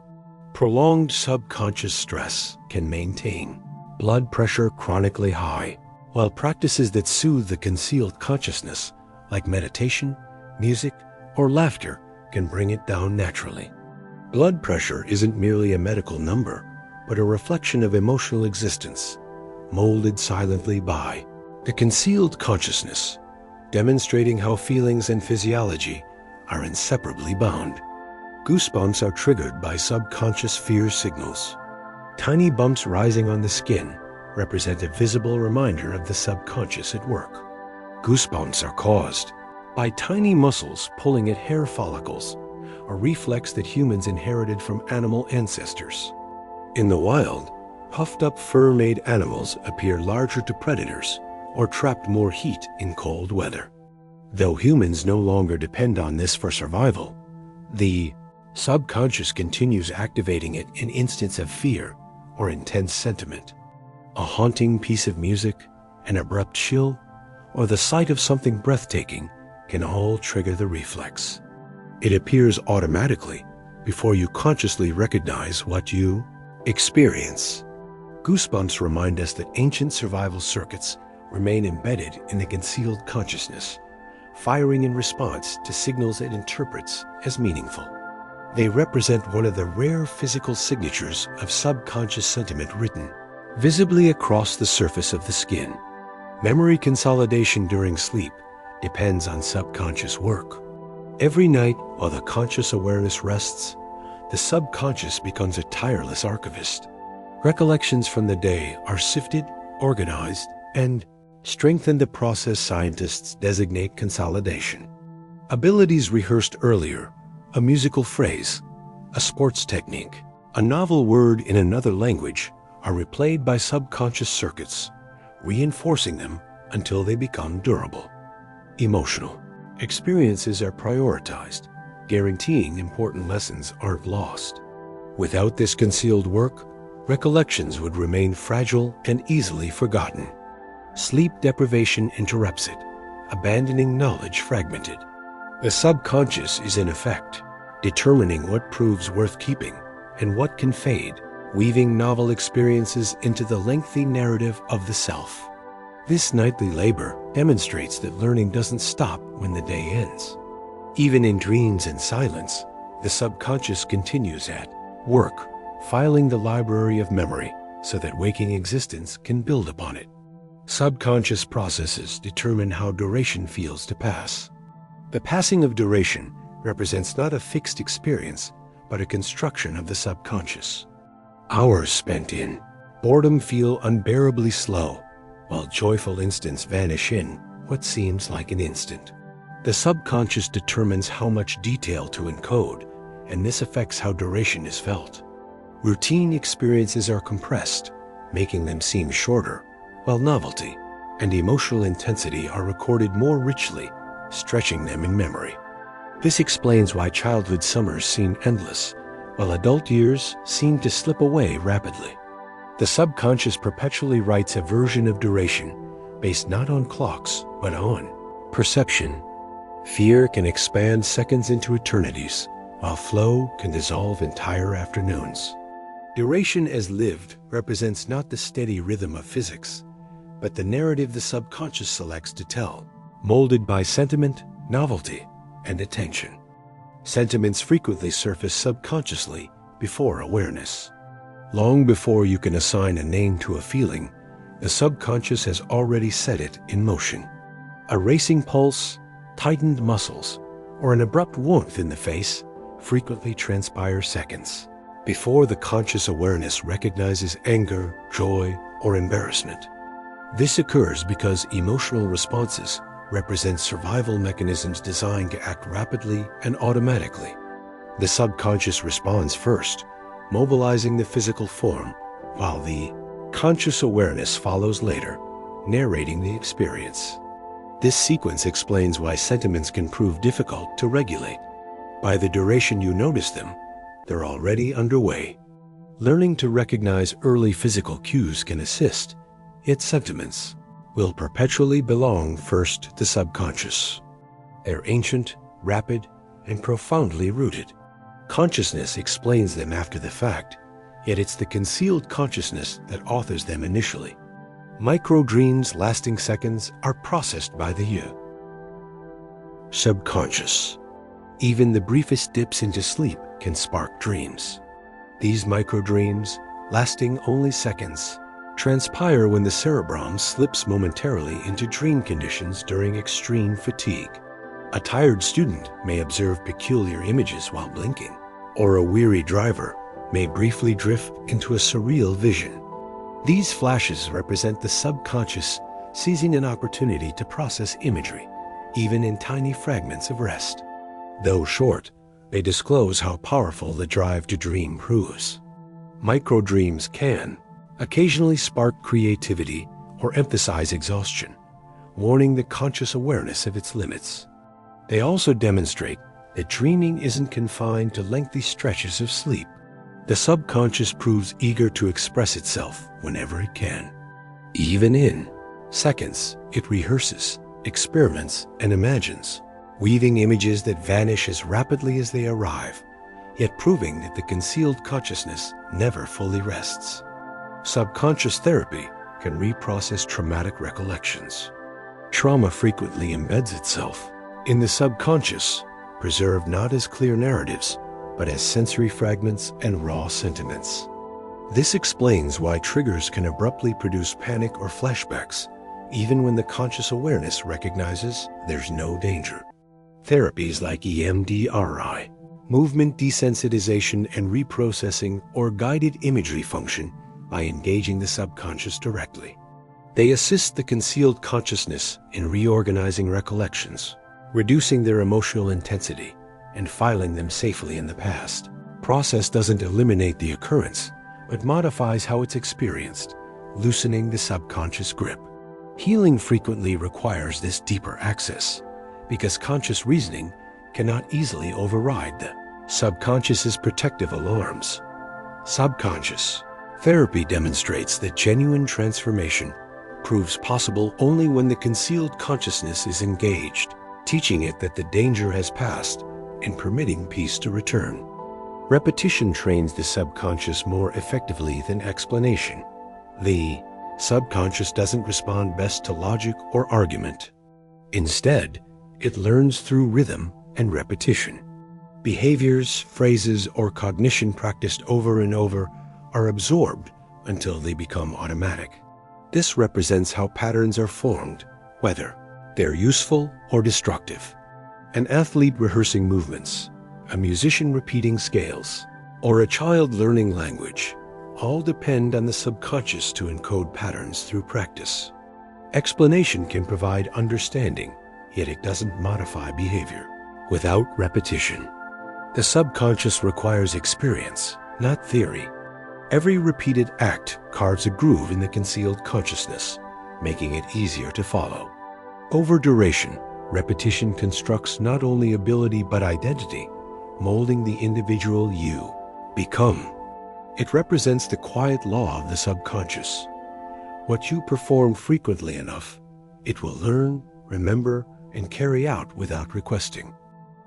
Prolonged subconscious stress can maintain blood pressure chronically high, while practices that soothe the concealed consciousness, like meditation, music, or laughter, can bring it down naturally. Blood pressure isn't merely a medical number, but a reflection of emotional existence, molded silently by the concealed consciousness, demonstrating how feelings and physiology are inseparably bound. Goosebumps are triggered by subconscious fear signals. Tiny bumps rising on the skin represent a visible reminder of the subconscious at work. Goosebumps are caused by tiny muscles pulling at hair follicles, a reflex that humans inherited from animal ancestors. In the wild, puffed-up fur-made animals appear larger to predators or trapped more heat in cold weather. Though humans no longer depend on this for survival, the subconscious continues activating it in instances of fear or intense sentiment. A haunting piece of music, an abrupt chill, or the sight of something breathtaking can all trigger the reflex. It appears automatically before you consciously recognize what you experience. Goosebumps remind us that ancient survival circuits remain embedded in the concealed consciousness, firing in response to signals it interprets as meaningful. They represent one of the rare physical signatures of subconscious sentiment written visibly across the surface of the skin. Memory consolidation during sleep depends on subconscious work. Every night while the conscious awareness rests, the subconscious becomes a tireless archivist. Recollections from the day are sifted, organized, and strengthened. The process scientists designate consolidation. Abilities rehearsed earlier, a musical phrase, a sports technique, a novel word in another language, are replayed by subconscious circuits, reinforcing them until they become durable. Emotional experiences are prioritized, guaranteeing important lessons aren't lost. Without this concealed work, recollections would remain fragile and easily forgotten. Sleep deprivation interrupts it, abandoning knowledge fragmented. The subconscious is in effect, determining what proves worth keeping and what can fade, weaving novel experiences into the lengthy narrative of the self. This nightly labor demonstrates that learning doesn't stop when the day ends. Even in dreams and silence, the subconscious continues at work, filing the library of memory so that waking existence can build upon it. Subconscious processes determine how duration feels to pass. The passing of duration represents not a fixed experience, but a construction of the subconscious. Hours spent in boredom feel unbearably slow, while joyful instants vanish in what seems like an instant. The subconscious determines how much detail to encode, and this affects how duration is felt. Routine experiences are compressed, making them seem shorter, while novelty and emotional intensity are recorded more richly, stretching them in memory. This explains why childhood summers seem endless, while adult years seem to slip away rapidly. The subconscious perpetually writes a version of duration based not on clocks, but on perception. Fear can expand seconds into eternities, while flow can dissolve entire afternoons. Duration as lived represents not the steady rhythm of physics, but the narrative the subconscious selects to tell, molded by sentiment, novelty, and attention. Sentiments frequently surface subconsciously before awareness. Long before you can assign a name to a feeling, the subconscious has already set it in motion. A racing pulse, tightened muscles, or an abrupt warmth in the face frequently transpire seconds before the conscious awareness recognizes anger, joy, or embarrassment. This occurs because emotional responses represent survival mechanisms designed to act rapidly and automatically. The subconscious responds first, mobilizing the physical form, while the conscious awareness follows later, narrating the experience. This sequence explains why sentiments can prove difficult to regulate. By the duration you notice them, they're already underway. Learning to recognize early physical cues can assist, yet sentiments will perpetually belong first to subconscious. They're ancient, rapid, and profoundly rooted. Consciousness explains them after the fact, yet it's the concealed consciousness that authors them initially. Micro-dreams lasting seconds are processed by the you. Subconscious. Even the briefest dips into sleep can spark dreams. These micro-dreams, lasting only seconds, transpire when the cerebrum slips momentarily into dream conditions during extreme fatigue. A tired student may observe peculiar images while blinking, or a weary driver may briefly drift into a surreal vision. These flashes represent the subconscious seizing an opportunity to process imagery, even in tiny fragments of rest. Though short, they disclose how powerful the drive to dream proves. Microdreams can occasionally spark creativity or emphasize exhaustion, warning the conscious awareness of its limits. They also demonstrate that dreaming isn't confined to lengthy stretches of sleep. The subconscious proves eager to express itself whenever it can. Even in seconds, it rehearses, experiments, and imagines, weaving images that vanish as rapidly as they arrive, yet proving that the concealed consciousness never fully rests. Subconscious therapy can reprocess traumatic recollections. Trauma frequently embeds itself in the subconscious, preserved not as clear narratives, but as sensory fragments and raw sentiments. This explains why triggers can abruptly produce panic or flashbacks, even when the conscious awareness recognizes there's no danger. Therapies like EMDRI, movement desensitization and reprocessing, or guided imagery function by engaging the subconscious directly. They assist the concealed consciousness in reorganizing recollections, reducing their emotional intensity, and filing them safely in the past. Process doesn't eliminate the occurrence, but modifies how it's experienced, loosening the subconscious grip. Healing frequently requires this deeper access, because conscious reasoning cannot easily override the subconscious's protective alarms. Subconscious therapy demonstrates that genuine transformation proves possible only when the concealed consciousness is engaged, teaching it that the danger has passed and permitting peace to return. Repetition trains the subconscious more effectively than explanation. The subconscious doesn't respond best to logic or argument. Instead, it learns through rhythm and repetition. Behaviors, phrases, or cognition practiced over and over are absorbed until they become automatic. This represents how patterns are formed, whether they're useful or destructive. An athlete rehearsing movements, a musician repeating scales, or a child learning language all depend on the subconscious to encode patterns through practice. Explanation can provide understanding, yet it doesn't modify behavior. Without repetition, the subconscious requires experience, not theory. Every repeated act carves a groove in the concealed consciousness, making it easier to follow. Over duration, repetition constructs not only ability but identity, molding the individual you become. It represents the quiet law of the subconscious. What you perform frequently enough, it will learn, remember, and carry out without requesting.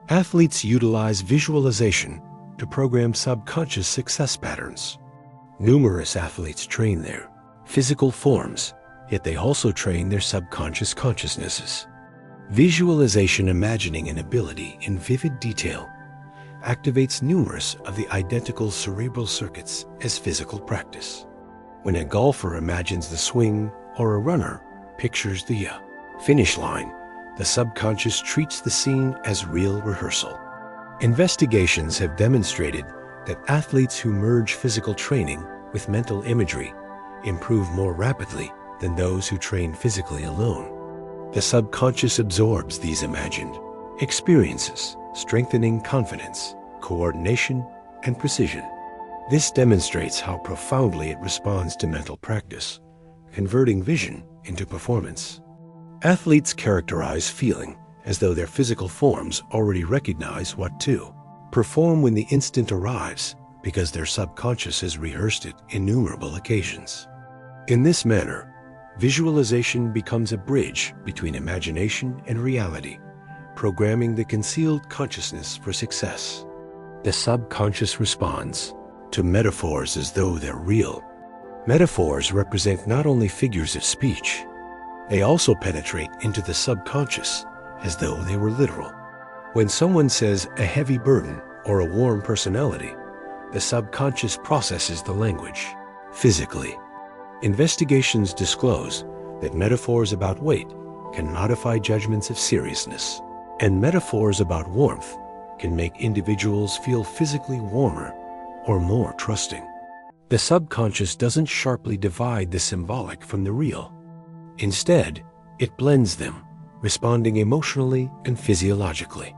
Athletes utilize visualization to program subconscious success patterns. Numerous athletes train their physical forms, yet they also train their subconscious consciousnesses. Visualization, imagining an ability in vivid detail, activates numerous of the identical cerebral circuits as physical practice. When a golfer imagines the swing or a runner pictures the finish line, The subconscious treats the scene as real rehearsal. Investigations have demonstrated that athletes who merge physical training with mental imagery improve more rapidly than those who train physically alone. The subconscious absorbs these imagined experiences, strengthening confidence, coordination, and precision. This demonstrates how profoundly it responds to mental practice, converting vision into performance. Athletes characterize feeling as though their physical forms already recognize what to perform when the instant arrives, because their subconscious has rehearsed it innumerable occasions. In this manner, visualization becomes a bridge between imagination and reality, programming the concealed consciousness for success. The subconscious responds to metaphors as though they're real. Metaphors represent not only figures of speech, they also penetrate into the subconscious as though they were literal. When someone says a heavy burden or a warm personality, the subconscious processes the language physically. Investigations disclose that metaphors about weight can modify judgments of seriousness, and metaphors about warmth can make individuals feel physically warmer or more trusting. The subconscious doesn't sharply divide the symbolic from the real. Instead, it blends them, responding emotionally and physiologically.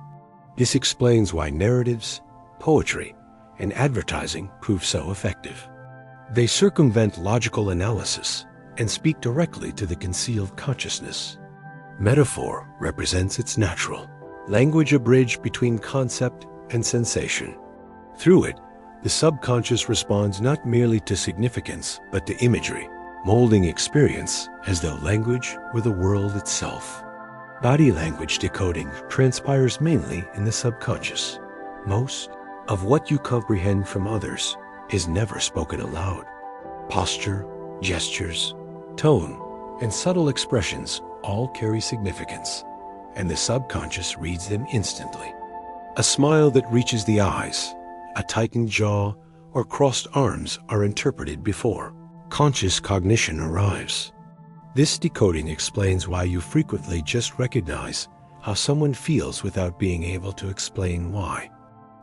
This explains why narratives, poetry, and advertising prove so effective. They circumvent logical analysis and speak directly to the concealed consciousness. Metaphor represents its natural language, a bridge between concept and sensation. Through it, the subconscious responds not merely to significance, but to imagery, molding experience as though language were the world itself. Body language decoding transpires mainly in the subconscious. Most of what you comprehend from others is never spoken aloud. Posture, gestures, tone, and subtle expressions all carry significance, and the subconscious reads them instantly. A smile that reaches the eyes, a tightened jaw, or crossed arms are interpreted before conscious cognition arrives. This decoding explains why you frequently just recognize how someone feels without being able to explain why.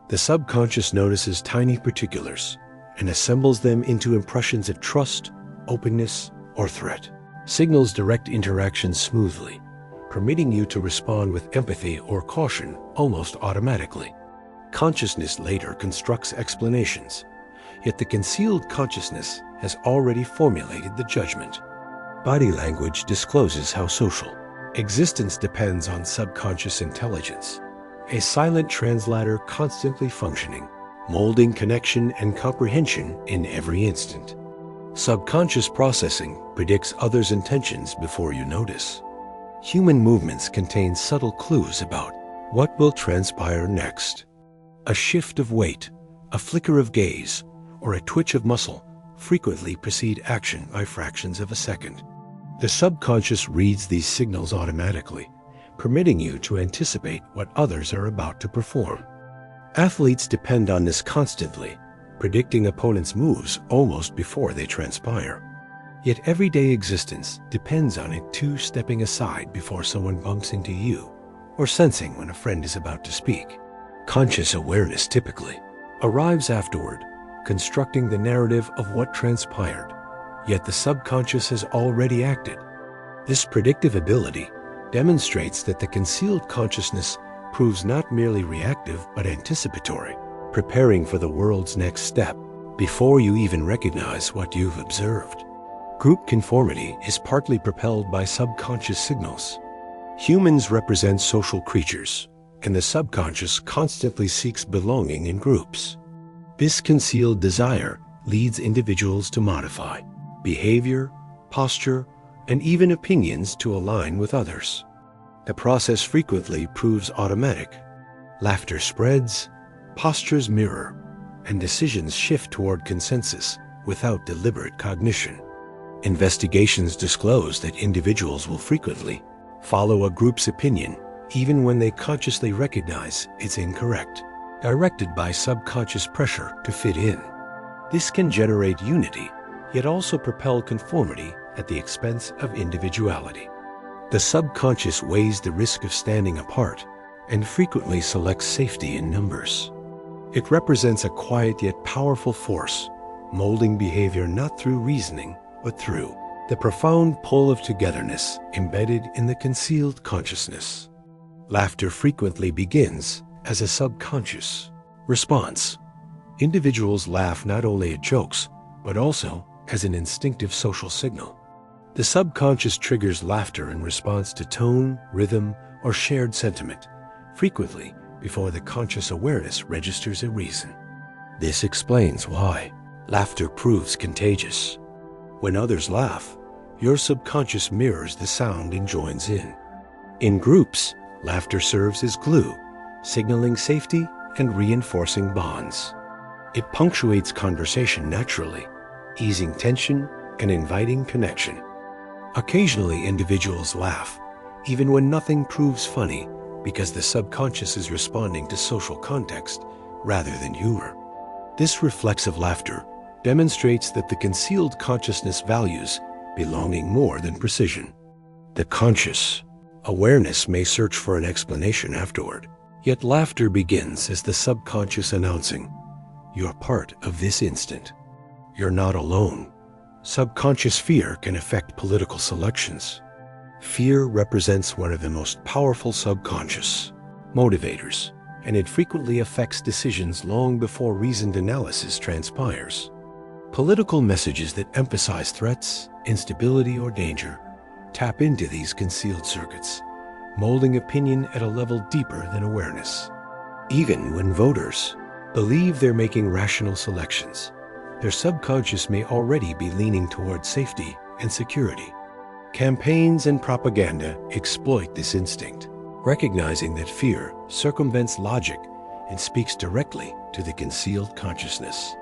The subconscious notices tiny particulars and assembles them into impressions of trust, openness, or threat. Signals direct interaction smoothly, permitting you to respond with empathy or caution almost automatically. Consciousness later constructs explanations, yet the concealed consciousness has already formulated the judgment. Body language discloses how social existence depends on subconscious intelligence, a silent translator constantly functioning, molding connection and comprehension in every instant. Subconscious processing predicts others' intentions before you notice. Human movements contain subtle clues about what will transpire next. A shift of weight, a flicker of gaze, or a twitch of muscle frequently precede action by fractions of a second. The subconscious reads these signals automatically, permitting you to anticipate what others are about to perform. Athletes depend on this constantly, predicting opponents' moves almost before they transpire. Yet everyday existence depends on it too, stepping aside before someone bumps into you, or sensing when a friend is about to speak. Conscious awareness typically arrives afterward, constructing the narrative of what transpired, yet the subconscious has already acted. This predictive ability demonstrates that the concealed consciousness proves not merely reactive but anticipatory, preparing for the world's next step before you even recognize what you've observed. Group conformity is partly propelled by subconscious signals. Humans represent social creatures, and the subconscious constantly seeks belonging in groups. This concealed desire leads individuals to modify behavior, posture, and even opinions to align with others. The process frequently proves automatic. Laughter spreads, postures mirror, and decisions shift toward consensus without deliberate cognition. Investigations disclose that individuals will frequently follow a group's opinion even when they consciously recognize it's incorrect, directed by subconscious pressure to fit in. This can generate unity, yet also propel conformity at the expense of individuality. The subconscious weighs the risk of standing apart and frequently selects safety in numbers. It represents a quiet yet powerful force, molding behavior not through reasoning, but through the profound pull of togetherness embedded in the concealed consciousness. Laughter frequently begins as a subconscious response. Individuals laugh not only at jokes, but also as an instinctive social signal. The subconscious triggers laughter in response to tone, rhythm, or shared sentiment, frequently before the conscious awareness registers a reason. This explains why laughter proves contagious. When others laugh, your subconscious mirrors the sound and joins in. In groups, laughter serves as glue, signaling safety and reinforcing bonds. It punctuates conversation naturally, easing tension and inviting connection. Occasionally, individuals laugh, even when nothing proves funny, because the subconscious is responding to social context rather than humor. This reflexive laughter demonstrates that the concealed consciousness values belonging more than precision. The conscious awareness may search for an explanation afterward, yet laughter begins as the subconscious announcing, "You're part of this instant. You're not alone." Subconscious fear can affect political selections. Fear represents one of the most powerful subconscious motivators, and it frequently affects decisions long before reasoned analysis transpires. Political messages that emphasize threats, instability, or danger tap into these concealed circuits, molding opinion at a level deeper than awareness. Even when voters believe they're making rational selections, their subconscious may already be leaning toward safety and security. Campaigns and propaganda exploit this instinct, recognizing that fear circumvents logic and speaks directly to the concealed consciousness.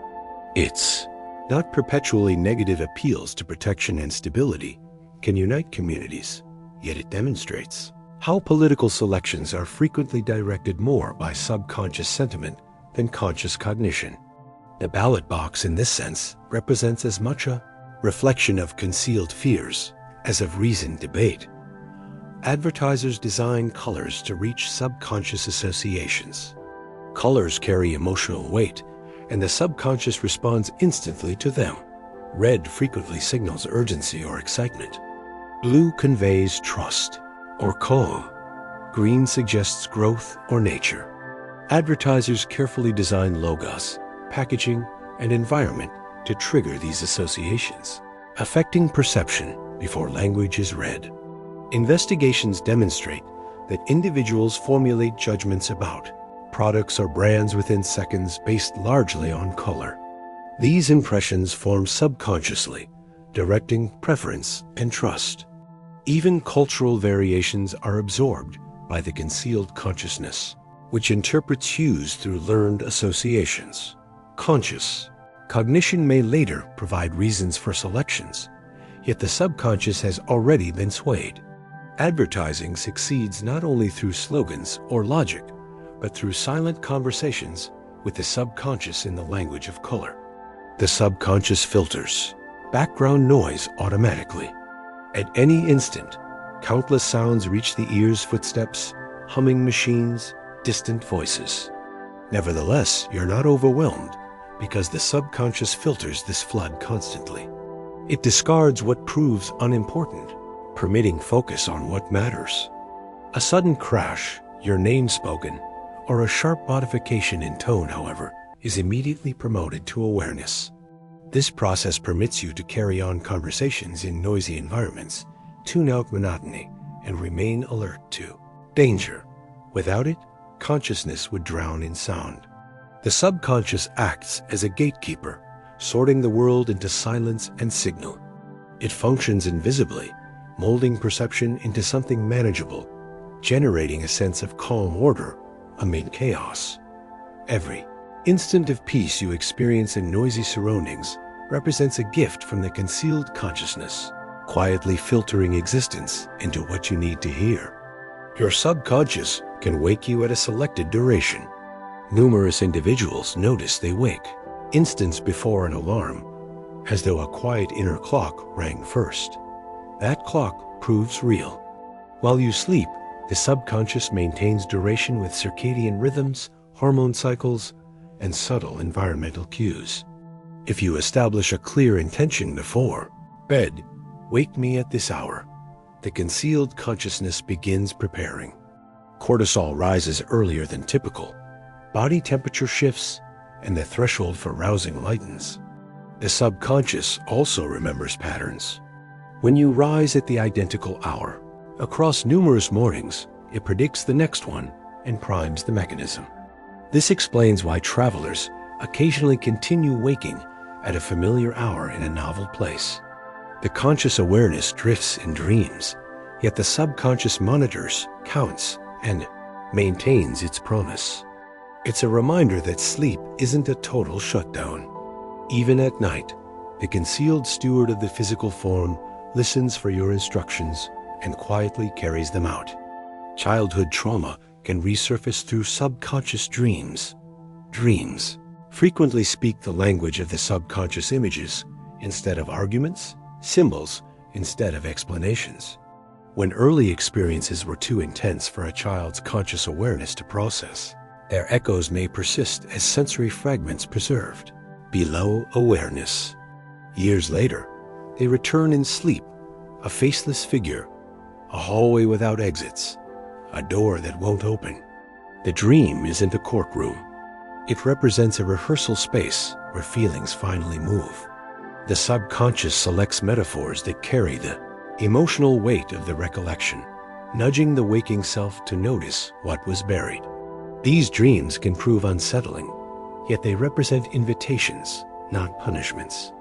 It's not perpetually negative appeals to protection and stability can unite communities, yet it demonstrates how political selections are frequently directed more by subconscious sentiment than conscious cognition. The ballot box, in this sense, represents as much a reflection of concealed fears as of reasoned debate. Advertisers design colors to reach subconscious associations. Colors carry emotional weight, and the subconscious responds instantly to them. Red frequently signals urgency or excitement. Blue conveys trust or calm. Green suggests growth or nature. Advertisers carefully design logos, packaging, and environment to trigger these associations, affecting perception before language is read. Investigations demonstrate that individuals formulate judgments about products or brands within seconds based largely on color. These impressions form subconsciously, directing preference and trust. Even cultural variations are absorbed by the concealed consciousness, which interprets hues through learned associations. Conscious cognition may later provide reasons for selections, yet the subconscious has already been swayed. Advertising succeeds not only through slogans or logic, but through silent conversations with the subconscious in the language of color. The subconscious filters background noise automatically. At any instant, countless sounds reach the ears: footsteps, humming machines, distant voices. Nevertheless, you're not overwhelmed because the subconscious filters this flood constantly. It discards what proves unimportant, permitting focus on what matters. A sudden crash, your name spoken, or a sharp modification in tone, however, is immediately promoted to awareness. This process permits you to carry on conversations in noisy environments, tune out monotony, and remain alert to danger. Without it, consciousness would drown in sound. The subconscious acts as a gatekeeper, sorting the world into silence and signal. It functions invisibly, molding perception into something manageable, generating a sense of calm order amid chaos. Every instant of peace you experience in noisy surroundings represents a gift from the concealed consciousness, quietly filtering existence into what you need to hear. Your subconscious can wake you at a selected duration. Numerous individuals notice they wake instants before an alarm, as though a quiet inner clock rang first. That clock proves real. While you sleep, the subconscious maintains duration with circadian rhythms, hormone cycles, and subtle environmental cues. If you establish a clear intention before bed, wake me at this hour, the concealed consciousness begins preparing. Cortisol rises earlier than typical, body temperature shifts, and the threshold for rousing lightens. The subconscious also remembers patterns. When you rise at the identical hour, across numerous mornings, it predicts the next one and primes the mechanism. This explains why travelers occasionally continue waking at a familiar hour in a novel place. The conscious awareness drifts in dreams, yet the subconscious monitors, counts, and maintains its promise. It's a reminder that sleep isn't a total shutdown. Even at night, the concealed steward of the physical form listens for your instructions and quietly carries them out. Childhood trauma can resurface through subconscious dreams. Dreams frequently speak the language of the subconscious images instead of arguments, symbols instead of explanations. When early experiences were too intense for a child's conscious awareness to process, their echoes may persist as sensory fragments preserved below awareness. Years later, they return in sleep, a faceless figure, a hallway without exits, a door that won't open. The dream isn't a courtroom. It represents a rehearsal space where feelings finally move. The subconscious selects metaphors that carry the emotional weight of the recollection, nudging the waking self to notice what was buried. These dreams can prove unsettling, yet they represent invitations, not punishments.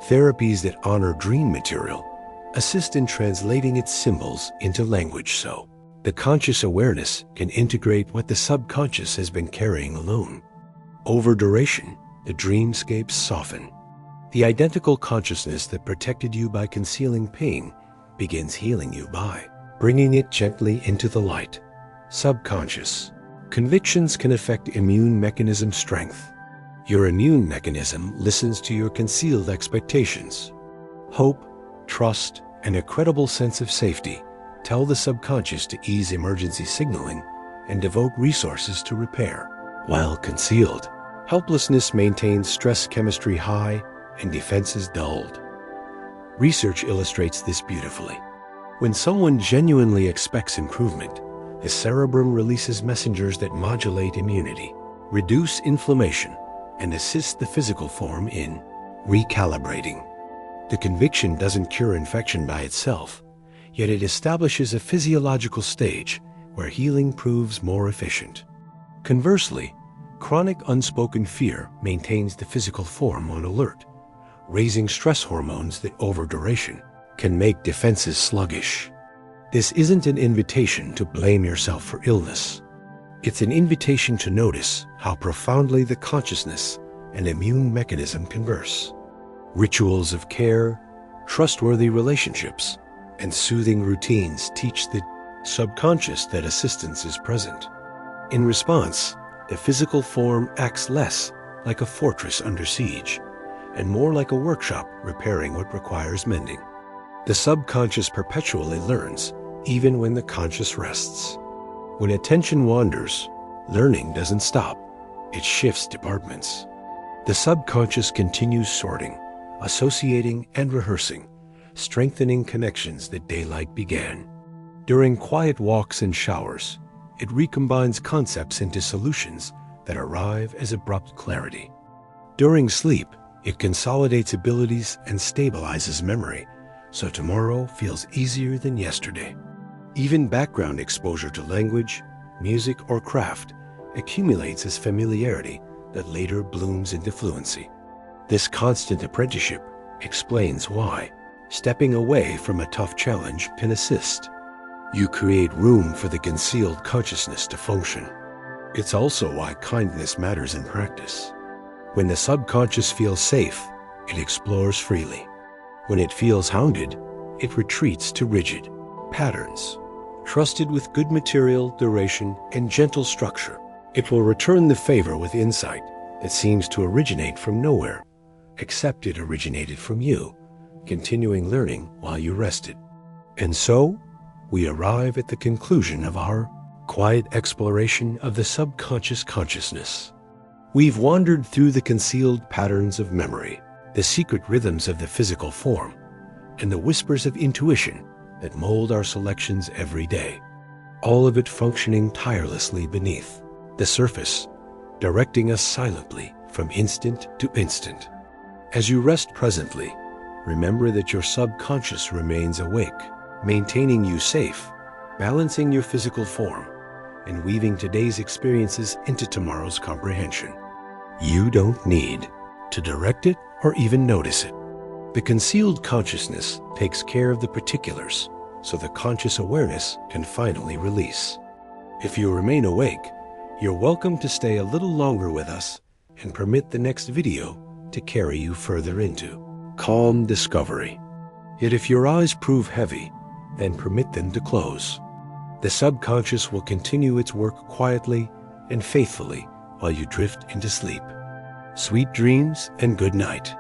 Therapies that honor dream material assist in translating its symbols into language so the conscious awareness can integrate what the subconscious has been carrying alone. Over duration, the dreamscapes soften. The identical consciousness that protected you by concealing pain begins healing you by bringing it gently into the light. Subconscious. Convictions can affect immune mechanism strength. Your immune mechanism listens to your concealed expectations. Hope, trust, and a credible sense of safety tell the subconscious to ease emergency signaling and devote resources to repair. While concealed, helplessness maintains stress chemistry high and defenses dulled. Research illustrates this beautifully. When someone genuinely expects improvement, the cerebrum releases messengers that modulate immunity, reduce inflammation, and assist the physical form in recalibrating. The conviction doesn't cure infection by itself, yet it establishes a physiological stage where healing proves more efficient. Conversely, chronic unspoken fear maintains the physical form on alert, raising stress hormones that over duration can make defenses sluggish. This isn't an invitation to blame yourself for illness. It's an invitation to notice how profoundly the consciousness and immune mechanism converse. Rituals of care, trustworthy relationships, and soothing routines teach the subconscious that assistance is present. In response, the physical form acts less like a fortress under siege and more like a workshop repairing what requires mending. The subconscious perpetually learns, even when the conscious rests. When attention wanders, learning doesn't stop, it shifts departments. The subconscious continues sorting, associating, and rehearsing, strengthening connections that daylight began. During quiet walks and showers, it recombines concepts into solutions that arrive as abrupt clarity. During sleep, it consolidates abilities and stabilizes memory, so tomorrow feels easier than yesterday. Even background exposure to language, music, or craft accumulates as familiarity that later blooms into fluency. This constant apprenticeship explains why stepping away from a tough challenge can assist. You create room for the concealed consciousness to function. It's also why kindness matters in practice. When the subconscious feels safe, it explores freely. When it feels hounded, it retreats to rigid patterns. Trusted with good material, duration, and gentle structure, it will return the favor with insight that seems to originate from nowhere, except it originated from you, continuing learning while you rested. And so, we arrive at the conclusion of our quiet exploration of the subconscious consciousness. We've wandered through the concealed patterns of memory, the secret rhythms of the physical form, and the whispers of intuition that mold our selections every day, all of it functioning tirelessly beneath the surface, directing us silently from instant to instant. As you rest presently, remember that your subconscious remains awake, maintaining you safe, balancing your physical form, and weaving today's experiences into tomorrow's comprehension. You don't need to direct it or even notice it. The concealed consciousness takes care of the particulars, so the conscious awareness can finally release. If you remain awake, you're welcome to stay a little longer with us and permit the next video to carry you further into calm discovery. Yet if your eyes prove heavy, then permit them to close. The subconscious will continue its work quietly and faithfully while you drift into sleep. Sweet dreams and good night.